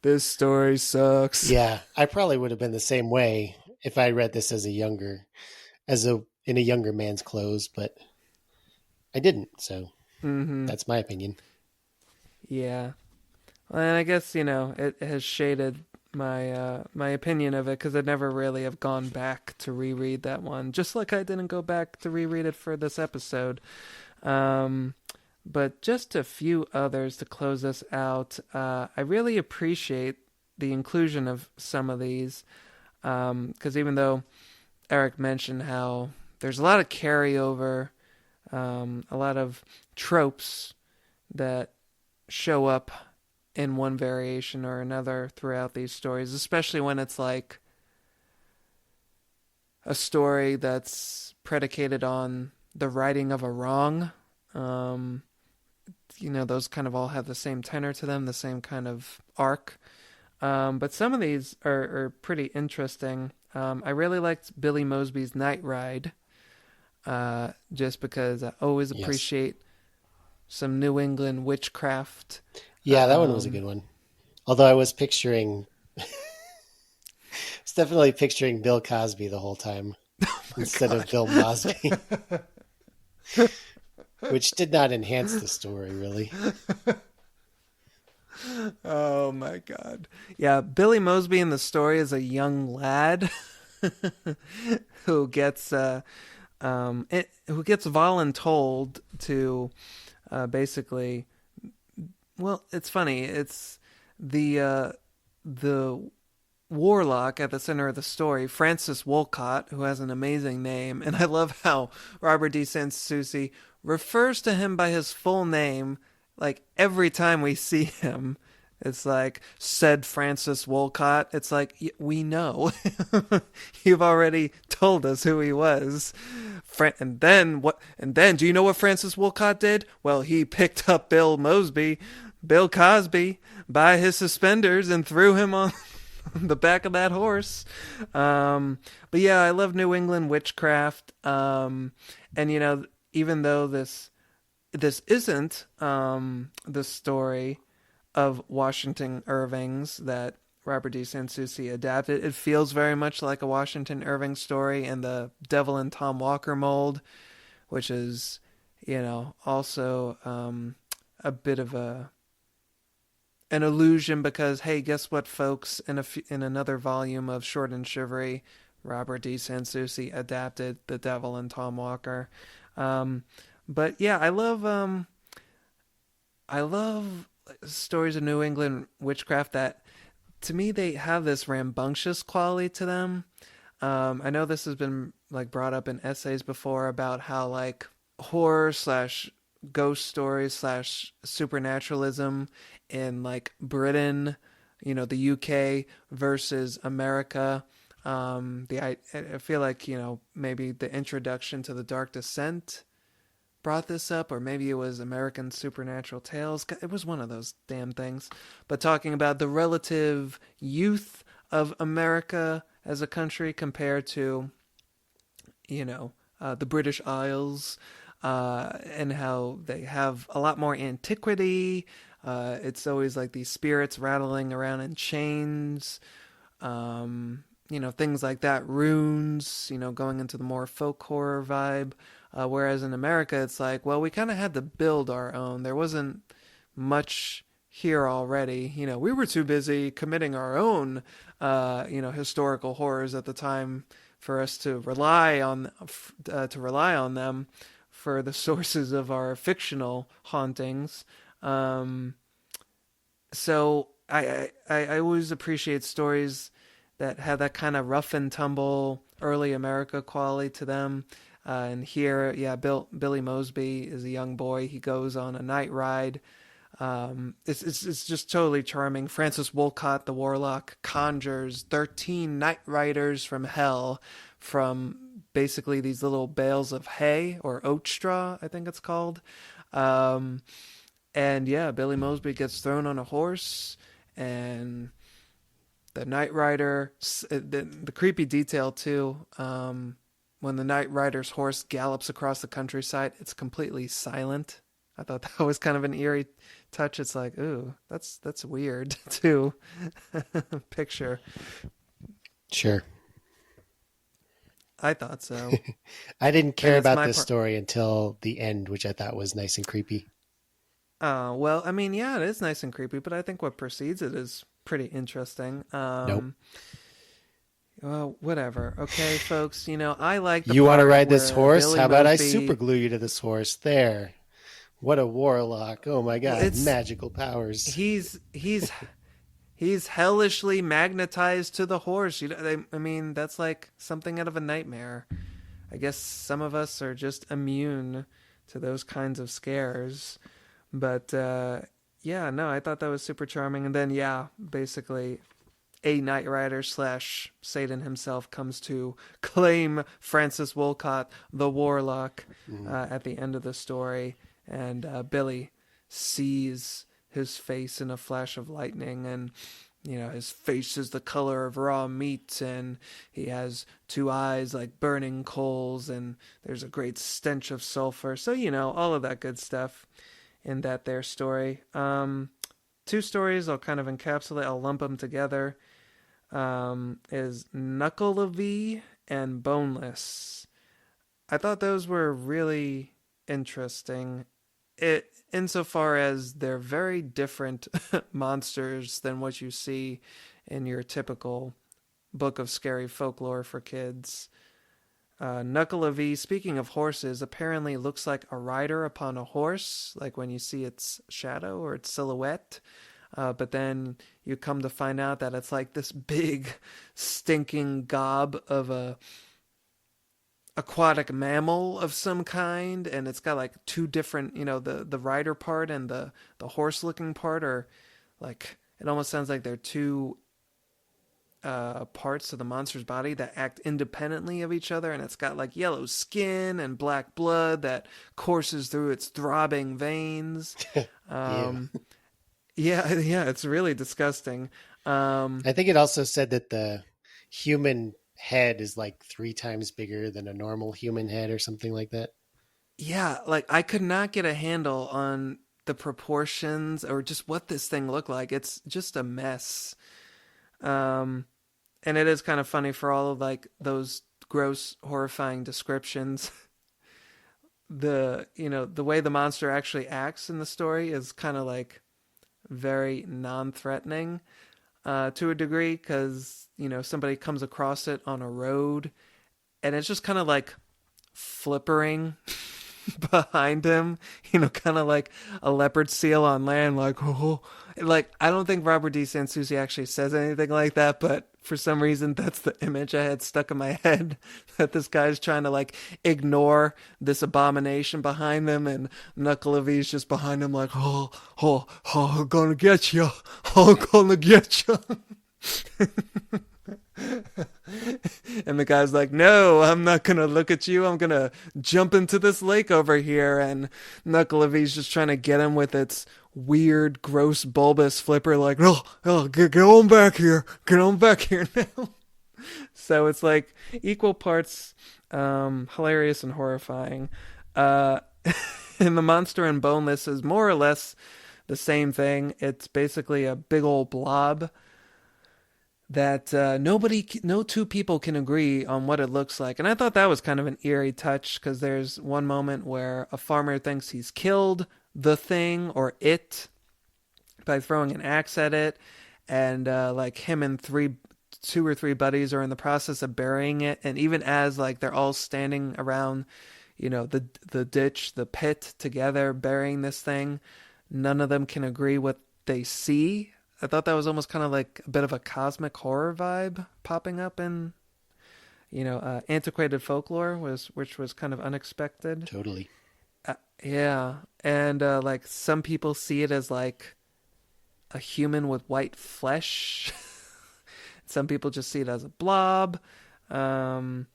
This story sucks. Yeah, I probably would have been the same way if I read this as a younger, as a in a younger man's clothes, but I didn't. So Mm-hmm. that's my opinion. Yeah. And I guess, it has shaded my opinion of it because I'd never really have gone back to reread that one, just like I didn't go back to reread it for this episode. Um, but just a few others to close us out. I really appreciate the inclusion of some of these because even though Eric mentioned how there's a lot of carryover A lot of tropes that show up in one variation or another throughout these stories, especially when it's like a story that's predicated on the righting of a wrong. Um, those kind of all have the same tenor to them, the same kind of arc. But some of these are pretty interesting. I really liked Billy Mosby's Night Ride, just because I always Yes. appreciate some New England witchcraft. Yeah, that one was a Um, good one. Although I was definitely picturing Bill Cosby the whole time my instead of God. Bill Mosby, which did not enhance the story really. Oh my God. Yeah, Billy Mosby in the story is a young lad who gets who gets voluntold to basically. Well, it's funny. It's the warlock at the center of the story, Francis Wolcott, who has an amazing name, and I love how Robert D. Sansucci refers to him by his full name, like every time we see him. It's like, said Francis Wolcott. It's like, we know. You've already told us who he was. And then what? And then, do you know what Francis Wolcott did? Well, he picked up Bill Cosby, by his suspenders and threw him on the back of that horse. But yeah, I love New England witchcraft. And even though this isn't the story of Washington Irving's that Robert D. Sansucci adapted, it feels very much like a Washington Irving story in the Devil and Tom Walker mold, which is, also a bit of an illusion because, hey, guess what, folks? In another volume of Short and Shivery, Robert D. Sansucci adapted The Devil and Tom Walker. But yeah, I love stories of New England witchcraft that, to me, they have this rambunctious quality to them. I know this has been like brought up in essays before about how like horror slash ghost stories slash supernaturalism in like Britain, the UK versus America. I feel like maybe the introduction to the Dark Descent brought this up, or maybe it was American Supernatural Tales. It was one of those damn things. But talking about the relative youth of America as a country compared to, the British Isles, and how they have a lot more antiquity. It's always like these spirits rattling around in chains. Things like that, runes, going into the more folk horror vibe. Whereas in America, it's like, well, we kind of had to build our own. There wasn't much here already. We were too busy committing our own, historical horrors at the time for us to rely on them for the sources of our fictional hauntings. Um, so I always appreciate stories that have that kind of rough and tumble early America quality to them. And here, yeah, Billy Mosby is a young boy. He goes on a night ride. It's just totally charming. Francis Wolcott, the warlock, conjures 13 night riders from hell from basically these little bales of hay or oat straw, I think it's called. Um, and yeah, Billy Mosby gets thrown on a horse, and the Night Rider, the creepy detail too. When the Night Rider's horse gallops across the countryside, it's completely silent. I thought that was kind of an eerie touch. It's like, ooh, that's weird to picture. Sure. I thought so, I didn't and care it's about my this part. story until the end, which I thought was nice and creepy. Well, I mean, yeah, it is nice and creepy, but I think what precedes it is pretty interesting. Nope. Well, whatever. Okay, folks. I like the You want to part ride this where horse? Billy How about I super Mosby. glue you to this horse? There. What a warlock. Oh my Well, god, magical powers. he's hellishly magnetized to the horse. I mean, that's like something out of a nightmare. I guess some of us are just immune to those kinds of scares. But yeah, no, I thought that was super charming. And then yeah, basically a Knight Rider slash Satan himself comes to claim Francis Wolcott, the warlock, Mhm. at the end of the story. And Billy sees his face in a flash of lightning, and his face is the color of raw meat, and he has two eyes like burning coals, and there's a great stench of sulfur. So all of that good stuff in that there story. Two stories I'll kind of encapsulate. I'll lump them together. Is Knuckle and Boneless. I thought those were really interesting. It insofar as they're very different monsters than what you see in your typical book of scary folklore for kids. Knuckle, speaking of horses, apparently looks like a rider upon a horse, like when you see its shadow or its silhouette. But then you come to find out that it's like this big, stinking gob of a aquatic mammal of some kind, and it's got like two different, the rider part and the horse looking part are like, it almost sounds like they're two parts of the monster's body that act independently of each other, and it's got like yellow skin and black blood that courses through its throbbing veins. Yeah. Yeah, it's really disgusting. I think it also said that the human head is like 3 times bigger than a normal human head or something like that. Yeah, like I could not get a handle on the proportions or just what this thing looked like. It's just a mess. Um, and it is kind of funny for all of like those gross, horrifying descriptions. The way the monster actually acts in the story is kind of like very non-threatening to a degree, because somebody comes across it on a road and it's just kind of like flippering behind him, kind of like a leopard seal on land, like, oh, like I don't think Robert D. Sansucci actually says anything like that, but for some reason that's the image I had stuck in my head, that this guy's trying to like ignore this abomination behind them, and Knucklevy's just behind him like, oh, I'm gonna get you, I'm gonna get you. And the guy's like, no, I'm not gonna look at you, I'm gonna jump into this lake over here. And Knucklevy's just trying to get him with its weird, gross, bulbous flipper, like, oh, get on back here, get on back here now. So it's like equal parts hilarious and horrifying. uh and the monster in Boneless is more or less the same thing. It's basically a big old blob that no two people can agree on what it looks like. And I thought that was kind of an eerie touch, because there's one moment where a farmer thinks he's killed the thing or it by throwing an axe at it, and like him and two or three buddies are in the process of burying it, and even as like they're all standing around, the ditch, the pit together burying this thing, none of them can agree what they see. I thought that was almost kind of like a bit of a cosmic horror vibe popping up in, antiquated folklore, which was kind of unexpected. Totally. Yeah, and like some people see it as like a human with white flesh. Some people just see it as a blob. Um,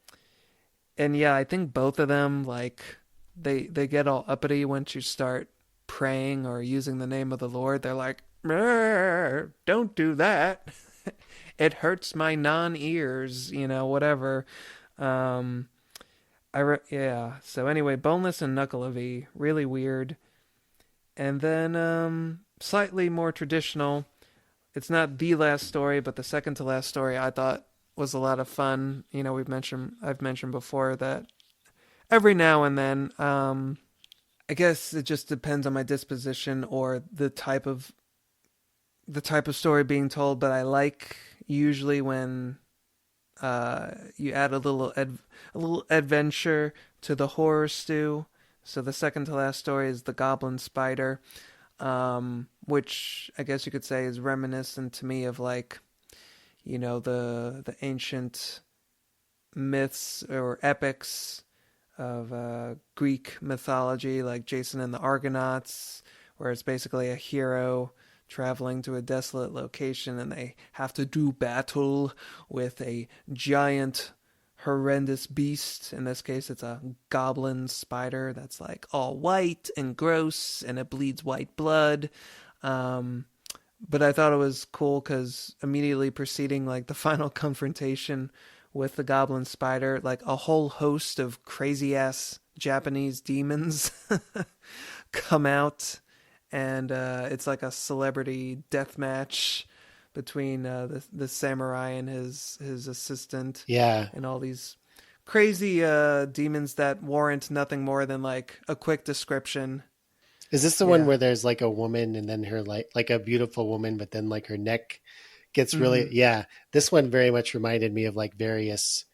and yeah, I think both of them, like, they get all uppity once you start praying or using the name of the Lord. They're like, don't do that. It hurts my non-ears, whatever. Um, yeah. So anyway, Boneless and Knuckle really weird. And then slightly more traditional. It's not the last story, but the second to last story I thought was a lot of fun. I've mentioned before that every now and then, I guess it just depends on my disposition or the type of story being told, but I like usually when you add a little adventure to the horror stew. So the second to last story is The Goblin Spider, which I guess you could say is reminiscent to me of like, the ancient myths or epics Greek mythology, like Jason and the Argonauts, where it's basically a hero traveling to a desolate location and they have to do battle with a giant horrendous beast. In this case, it's a goblin spider that's like all white and gross and it bleeds white blood. Um, but I thought it was cool because immediately preceding like the final confrontation with the goblin spider, like a whole host of crazy ass Japanese demons come out, and it's like a celebrity death match between the samurai and his assistant, Yeah. and all these crazy demons that warrant nothing more than like a quick description. Is this the one Yeah. where there's like a woman and then her like a beautiful woman, but then like her neck gets really, Mm-hmm. yeah. This one very much reminded me of like various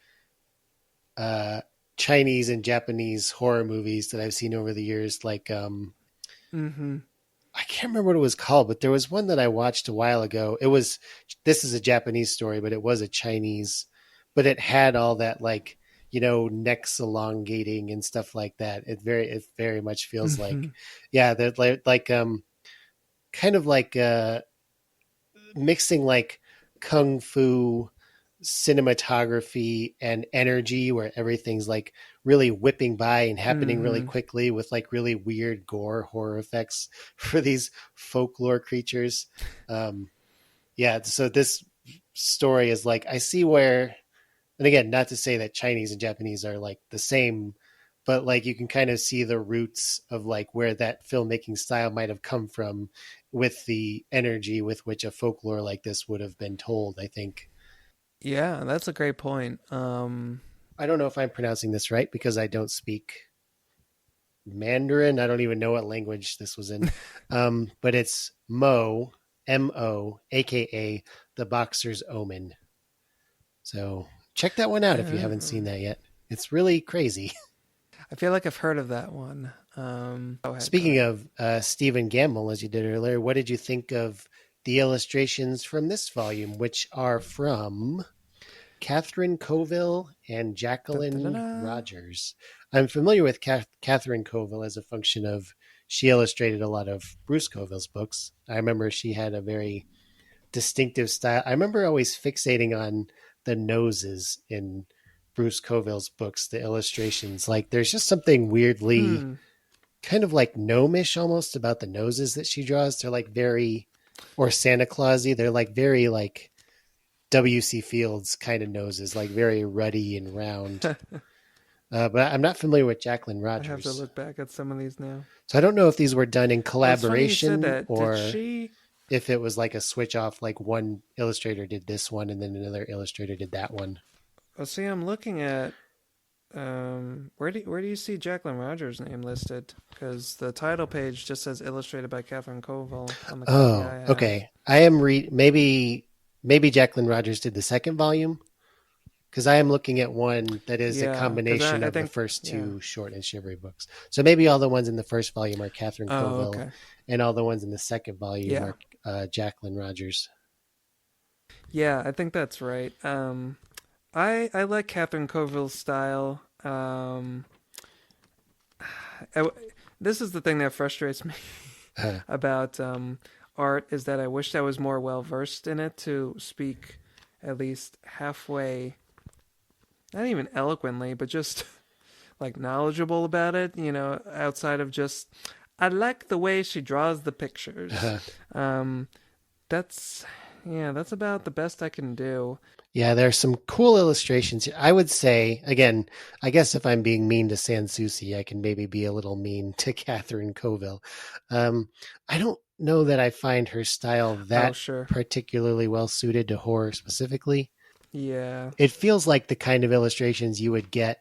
uh Chinese and Japanese horror movies that I've seen over the years. Like Mm-hmm. I can't remember what it was called, but there was one that I watched a while ago. It was this is a Japanese story, but it was a Chinese, but it had all that like necks elongating and stuff like that. It very much feels Mm-hmm. like yeah, that like kind of like mixing like kung fu cinematography and energy where everything's like really whipping by and happening really Mm-hmm. quickly with like really weird gore horror effects for these folklore creatures. um yeah, so this story is like I see where, and again, not to say that Chinese and Japanese are like the same, but like you can kind of see the roots of like where that filmmaking style might have come from with the energy with which a folklore like this would have been told, I think. Yeah, that's a great point. I don't know if I'm pronouncing this right because I don't speak Mandarin. I don't even know what language this was in. But it's Mo, aka the Boxer's Omen. So check that one out if you haven't seen Oh. that yet. It's really crazy. I feel like I've heard of that one. Go ahead, go Speaking ahead. of Stephen Gamble, as you did earlier, what did you think of the illustrations from this volume, which are from Catherine Colville and Da, da, da, Jacqueline da. Rogers? I'm familiar with Catherine Colville as a function of she illustrated a lot of Bruce Colville's books. I remember she had a very distinctive style. I remember always fixating on the noses in Bruce Colville's books, the illustrations. Like there's just something weirdly Hmm. kind of like gnomish almost about the noses that she draws. They're like very, or Santa Clausy. They're like very like W.C. Fields kind of noses, like very ruddy and round. But I'm not familiar with Jacqueline I have to Rogers. look back at some of these now. So I don't know if these were done in Well, it's funny you said collaboration that. Did or she? if it was like a switch off, like one illustrator did this one and then another illustrator did that one. Oh, see, I'm looking at. Where do you see Jacqueline Rogers' name listed? Because the title page just says illustrated by Catherine Colville on the copy Oh, I have. okay. I am maybe Jacqueline Rogers did the second volume because I am looking at one that is a Yeah, because combination I of the think first yeah. two short and shivery books. So maybe all the ones in the first volume are Catherine Oh, Colville, okay. and all the ones in the second volume Yeah, are Jacqueline Rogers. yeah, I think that's right. I like Catherine Colville's style. I, this is the thing that frustrates me about art is that I wished I was more well versed in it to speak at least halfway, not even eloquently, but just like knowledgeable about it. Outside of just I like the way she draws the pictures. Um, that's yeah, that's about the best I can do. Yeah, there's some cool illustrations. I would say, again, I guess if I'm being mean to Sansusi, I can maybe be a little mean to Catherine Colville. Um, I don't know that I find her style Oh, that sure. particularly well suited to horror specifically. Yeah. It feels like the kind of illustrations you would get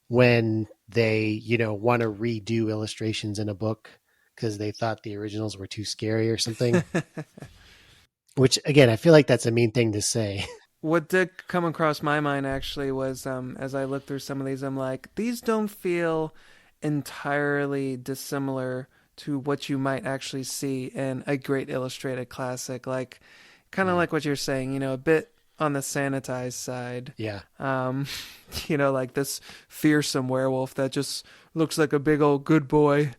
when they, want to redo illustrations in a book because they thought the originals were too scary or something. Which, again, I feel like that's a mean thing to say. What did come across my mind actually was as I looked through some of these, I'm like, these don't feel entirely dissimilar to what you might actually see in a great illustrated classic. Like, kind of like what you're saying, a bit on the sanitized side. Yeah. Um, like this fearsome werewolf that just looks like a big old good boy,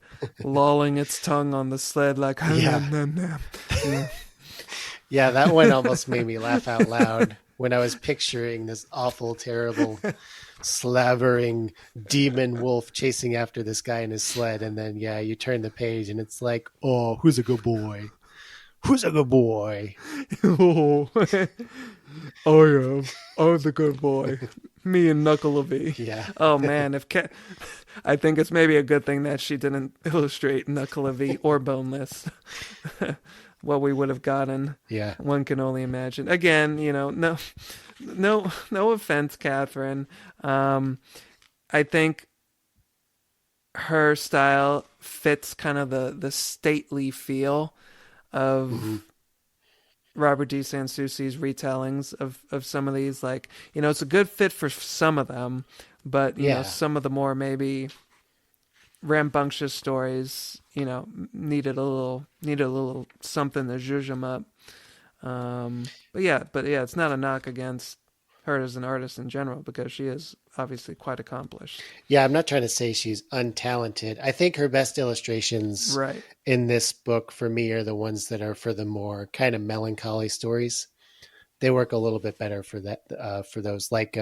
lolling its tongue on the sled like, Yeah. yeah. Yeah, that one almost made me laugh out loud when I was picturing this awful, terrible, slavering demon wolf chasing after this guy in his sled. And then, yeah, you turn the page and it's like, oh, who's a good boy? Who's a good boy? Oh, I am. I'm the good boy. Me and Knuckle Yeah. Oh man, I think it's maybe a good thing that she didn't illustrate Knuckle or Boneless. What we would have gotten, Yeah. one can only imagine. Again, no offense, Catherine. I think her style fits kind of the stately feel Hmm. of Robert D. Sansucci's retellings of some of these. Like, it's a good fit for some of them, but Yeah. some of the more maybe rambunctious stories, needed a little something to zhuzh them up. But yeah, it's not a knock against her as an artist in general because she is obviously quite accomplished. Yeah, I'm not trying to say she's untalented. I think her best illustrations Right. in this book for me are the ones that are for the more kind of melancholy stories. They work a little bit better for that for those. Like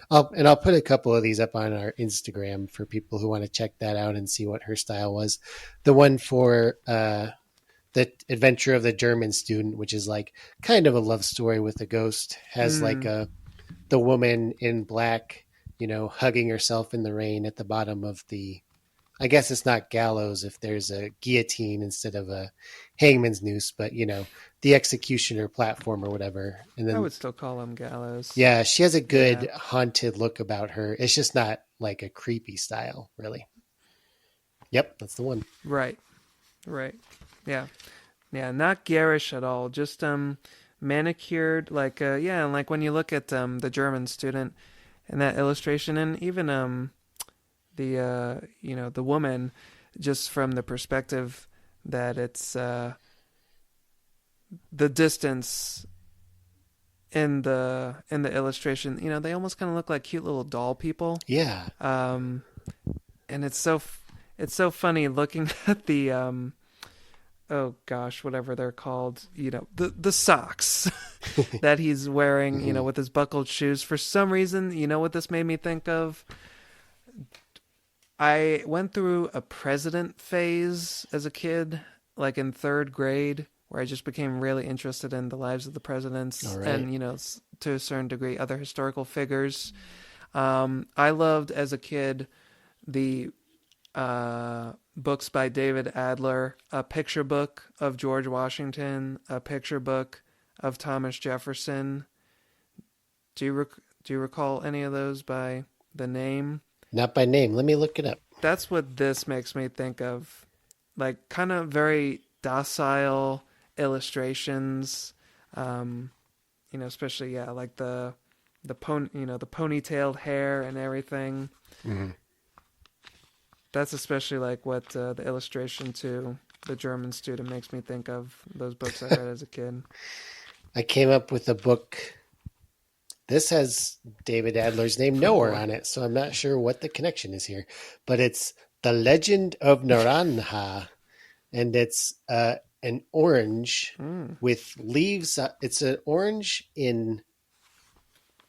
I'll put a couple of these up on our Instagram for people who want to check that out and see what her style was. The one for the Adventure of the German Student, which is like kind of a love story with a ghost, has like Mm. the woman in black, hugging herself in the rain at the bottom of the. I guess it's not gallows if there's a guillotine instead of a hangman's noose, but the executioner platform or whatever. And I then would still call them gallows. yeah, she has a Yeah. good haunted look about her. It's just not like a creepy style, really. Yep, that's the one. Right. Right. Yeah. Yeah. Not garish at all. Just manicured. Like and like when you look at the German student and that illustration, and even the woman, just from the perspective that it's the distance in the illustration, they almost kind of look like cute little doll people. Yeah. Um, and it's so funny looking at the oh gosh, whatever they're called, the socks that he's wearing, Mhm. with his buckled shoes. For some reason, what this made me think of? I went through a president phase as a kid, like in third grade, where I just became really interested in the lives of the presidents All right. and, to a certain degree, other historical figures. I loved as a kid the books by David Adler, a picture book of George Washington, a picture book of Thomas Jefferson. Do you recall any of those by the name? Not by name. Let me look it up. That's what this makes me think of. Like kind of very docile illustrations. Especially like the ponytailed hair and everything. Mm-hmm. That's especially like what the illustration to the German student makes me think of those books I read as a kid. I came up with a book. This has David Adler's name Oh nowhere boy. on it, so I'm not sure what the connection is here. But it's The Legend of Naranja, and it's an orange Mm. with leaves. It's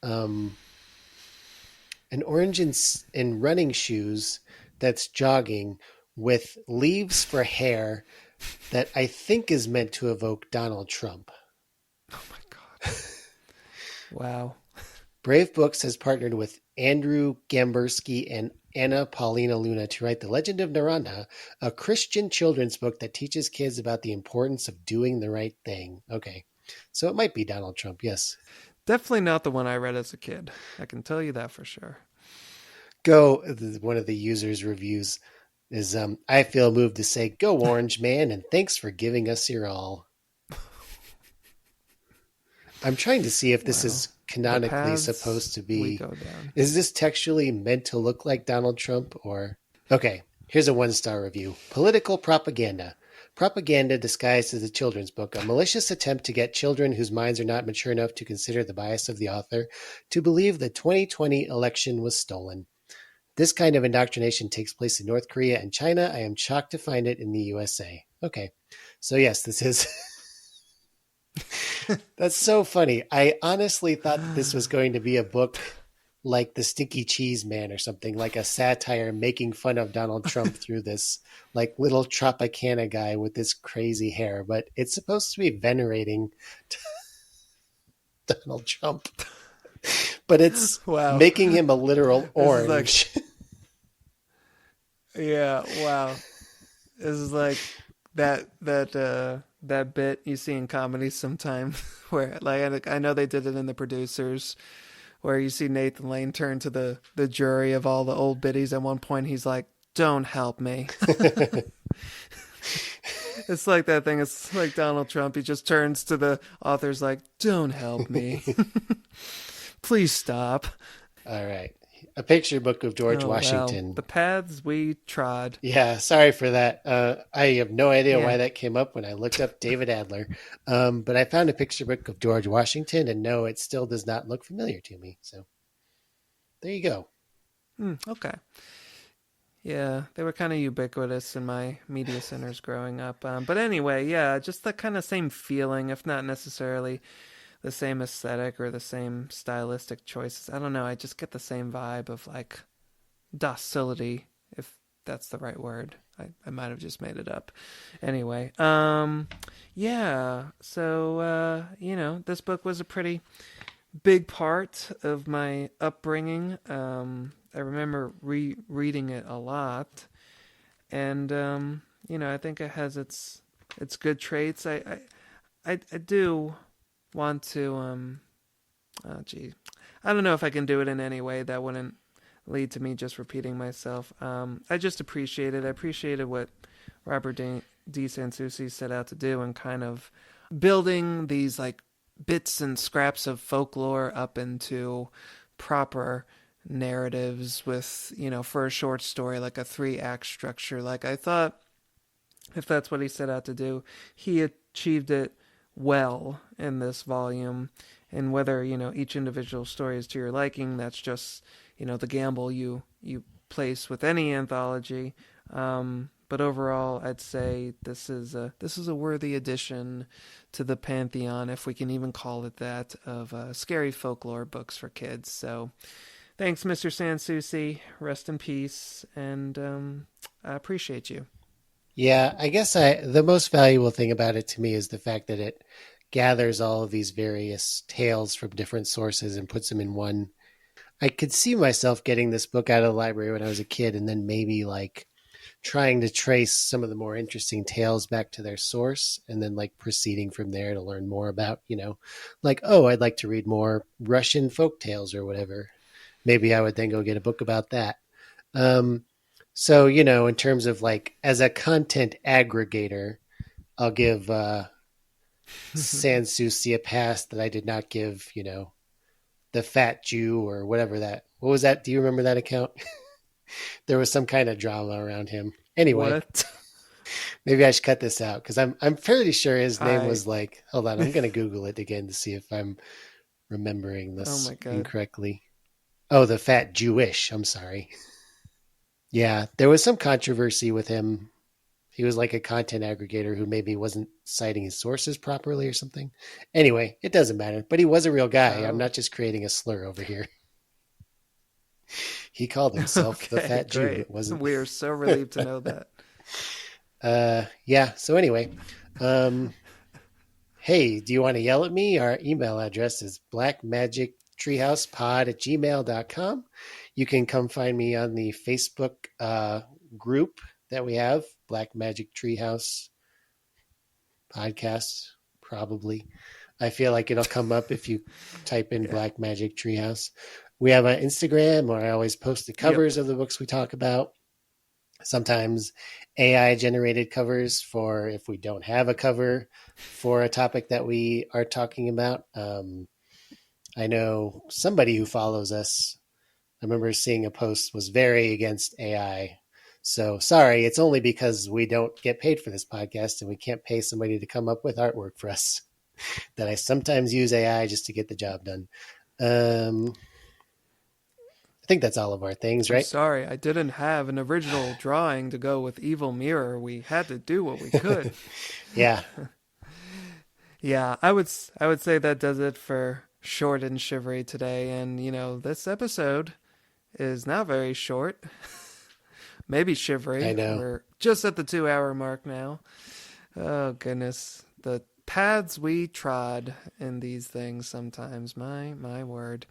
um, an orange in running shoes that's jogging with leaves for hair that I think is meant to evoke Donald Trump. Oh my god. Wow. Brave Books has partnered with Andrew Gamberski and Anna Paulina Luna to write The Legend of Naranja, a Christian children's book that teaches kids about the importance of doing the right thing. Okay, so it might be Donald Trump, yes. Definitely not the one I read as a kid. I can tell you that for sure. One of the users' reviews is, I feel moved to say, go Orange Man, and thanks for giving us your all. I'm trying to see if this Wow. is The canonically paths supposed to we be. go down. Is this textually meant to look like Donald Trump or? Okay. Here's a 1-star review. Political propaganda. Propaganda disguised as a children's book, a malicious attempt to get children whose minds are not mature enough to consider the bias of the author to believe the 2020 election was stolen. This kind of indoctrination takes place in North Korea and China. I am shocked to find it in the USA. Okay. So yes, this is that's so funny. I honestly thought that this was going to be a book like The Sticky Cheese Man or something, like a satire making fun of Donald Trump through this like little Tropicana guy with this crazy hair, but it's supposed to be venerating Donald Trump. But it's Wow. making him a literal This is like, orange. yeah, wow. This is like that bit you see in comedy sometimes where like I know they did it in The Producers where you see Nathan Lane turn to the jury of all the old biddies. At one point he's like, "Don't help me." It's like that thing. It's like Donald Trump. He just turns to the authors like, "Don't help me. Please stop." All right. A picture book of George Oh well, Washington. the paths we trod. Yeah, sorry for that. I have no idea Yeah. why that came up when I looked up David Adler. But I found a picture book of George Washington, and no, it still does not look familiar to me. So there you go. Okay. Yeah, they were kind of ubiquitous in my media centers growing up. But anyway, yeah, just the kind of same feeling, if not necessarily the same aesthetic or the same stylistic choices. I don't know. I just get the same vibe of like docility, if that's the right word. I might have just made it up. Anyway, yeah. So, this book was a pretty big part of my upbringing. I remember reading it a lot, and I think it has its good traits. I do want to oh gee, I don't know if I can do it in any way that wouldn't lead to me just repeating myself. I just appreciated. I appreciated what Robert D. Sansucci set out to do, and kind of building these like bits and scraps of folklore up into proper narratives with, for a short story, like a 3-act structure. Like I thought, if that's what he set out to do, he achieved it well in this volume. And whether, each individual story is to your liking, that's just, the gamble you place with any anthology. But overall, I'd say this is a worthy addition to the pantheon, if we can even call it that, of scary folklore books for kids. So, thanks, Mr. Sansucci. Rest in peace, and I appreciate you. Yeah, I guess the most valuable thing about it to me is the fact that it gathers all of these various tales from different sources and puts them in one. I could see myself getting this book out of the library when I was a kid and then maybe like trying to trace some of the more interesting tales back to their source and then like proceeding from there to learn more about, like, oh, I'd like to read more Russian folk tales or whatever. Maybe I would then go get a book about that. Um, so, in terms of like as a content aggregator, I'll give Sanssouci a pass that I did not give, the Fat Jew or whatever that. What was that? Do you remember that account? There was some kind of drama around him. Anyway, What? maybe I should cut this out because I'm fairly sure his name I. was like. Hold on, I'm going to Google it again to see if I'm remembering Oh this my god. incorrectly. Oh, the Fat Jewish. I'm sorry. Yeah, there was some controversy with him. He was like a content aggregator who maybe wasn't citing his sources properly or something. Anyway, it doesn't matter. But he was a real guy. I'm Oh. not just creating a slur over here. He called himself the Okay, Fat Jew. great. It wasn't. We are so relieved to know that. Yeah. So anyway, um, hey, do you want to yell at me? Our email address is blackmagictreehousepod@gmail.com. You can come find me on the Facebook group that we have, Black Magic Treehouse Podcast, probably. I feel like it'll come up if you type in Yeah. Black Magic Treehouse. We have an Instagram where I always post the Yep. covers of the books we talk about. Sometimes AI generated covers for if we don't have a cover for a topic that we are talking about. I know somebody who follows us, I remember seeing a post, was very against AI. So sorry, it's only because we don't get paid for this podcast and we can't pay somebody to come up with artwork for us that I sometimes use AI just to get the job done. I think that's all of our things, I'm right? sorry, I didn't have an original drawing to go with Evil Mirror. We had to do what we could. Yeah. Yeah, I would say that does it for short and shivery today. And this episode is not very short. Maybe I shivery. know. We're just at the 2 hour mark now. Oh goodness, the paths we trod in these things sometimes. My word.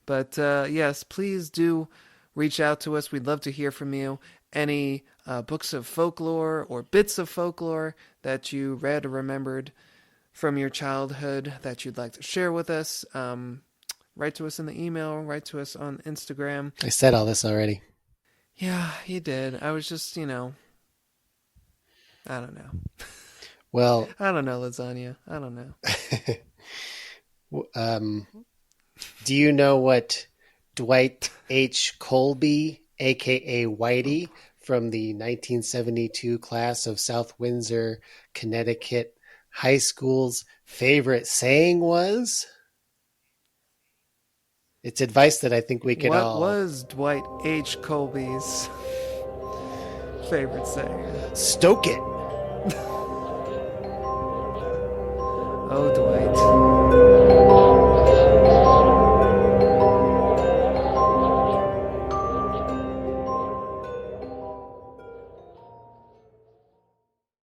But yes, please do reach out to us. We'd love to hear from you. Any books of folklore or bits of folklore that you read or remembered from your childhood that you'd like to share with us. Write to us in the email. Write to us on Instagram. I said all this already. Yeah, you did. I was just, I don't know. Well, I don't know, lasagna. I don't know. do you know what Dwight H. Colby, aka Whitey, from the 1972 class of South Windsor, Connecticut High School's favorite saying was? It's advice that I think we could What all... was Dwight H. Colby's favorite saying? Stoke it. Oh, Dwight.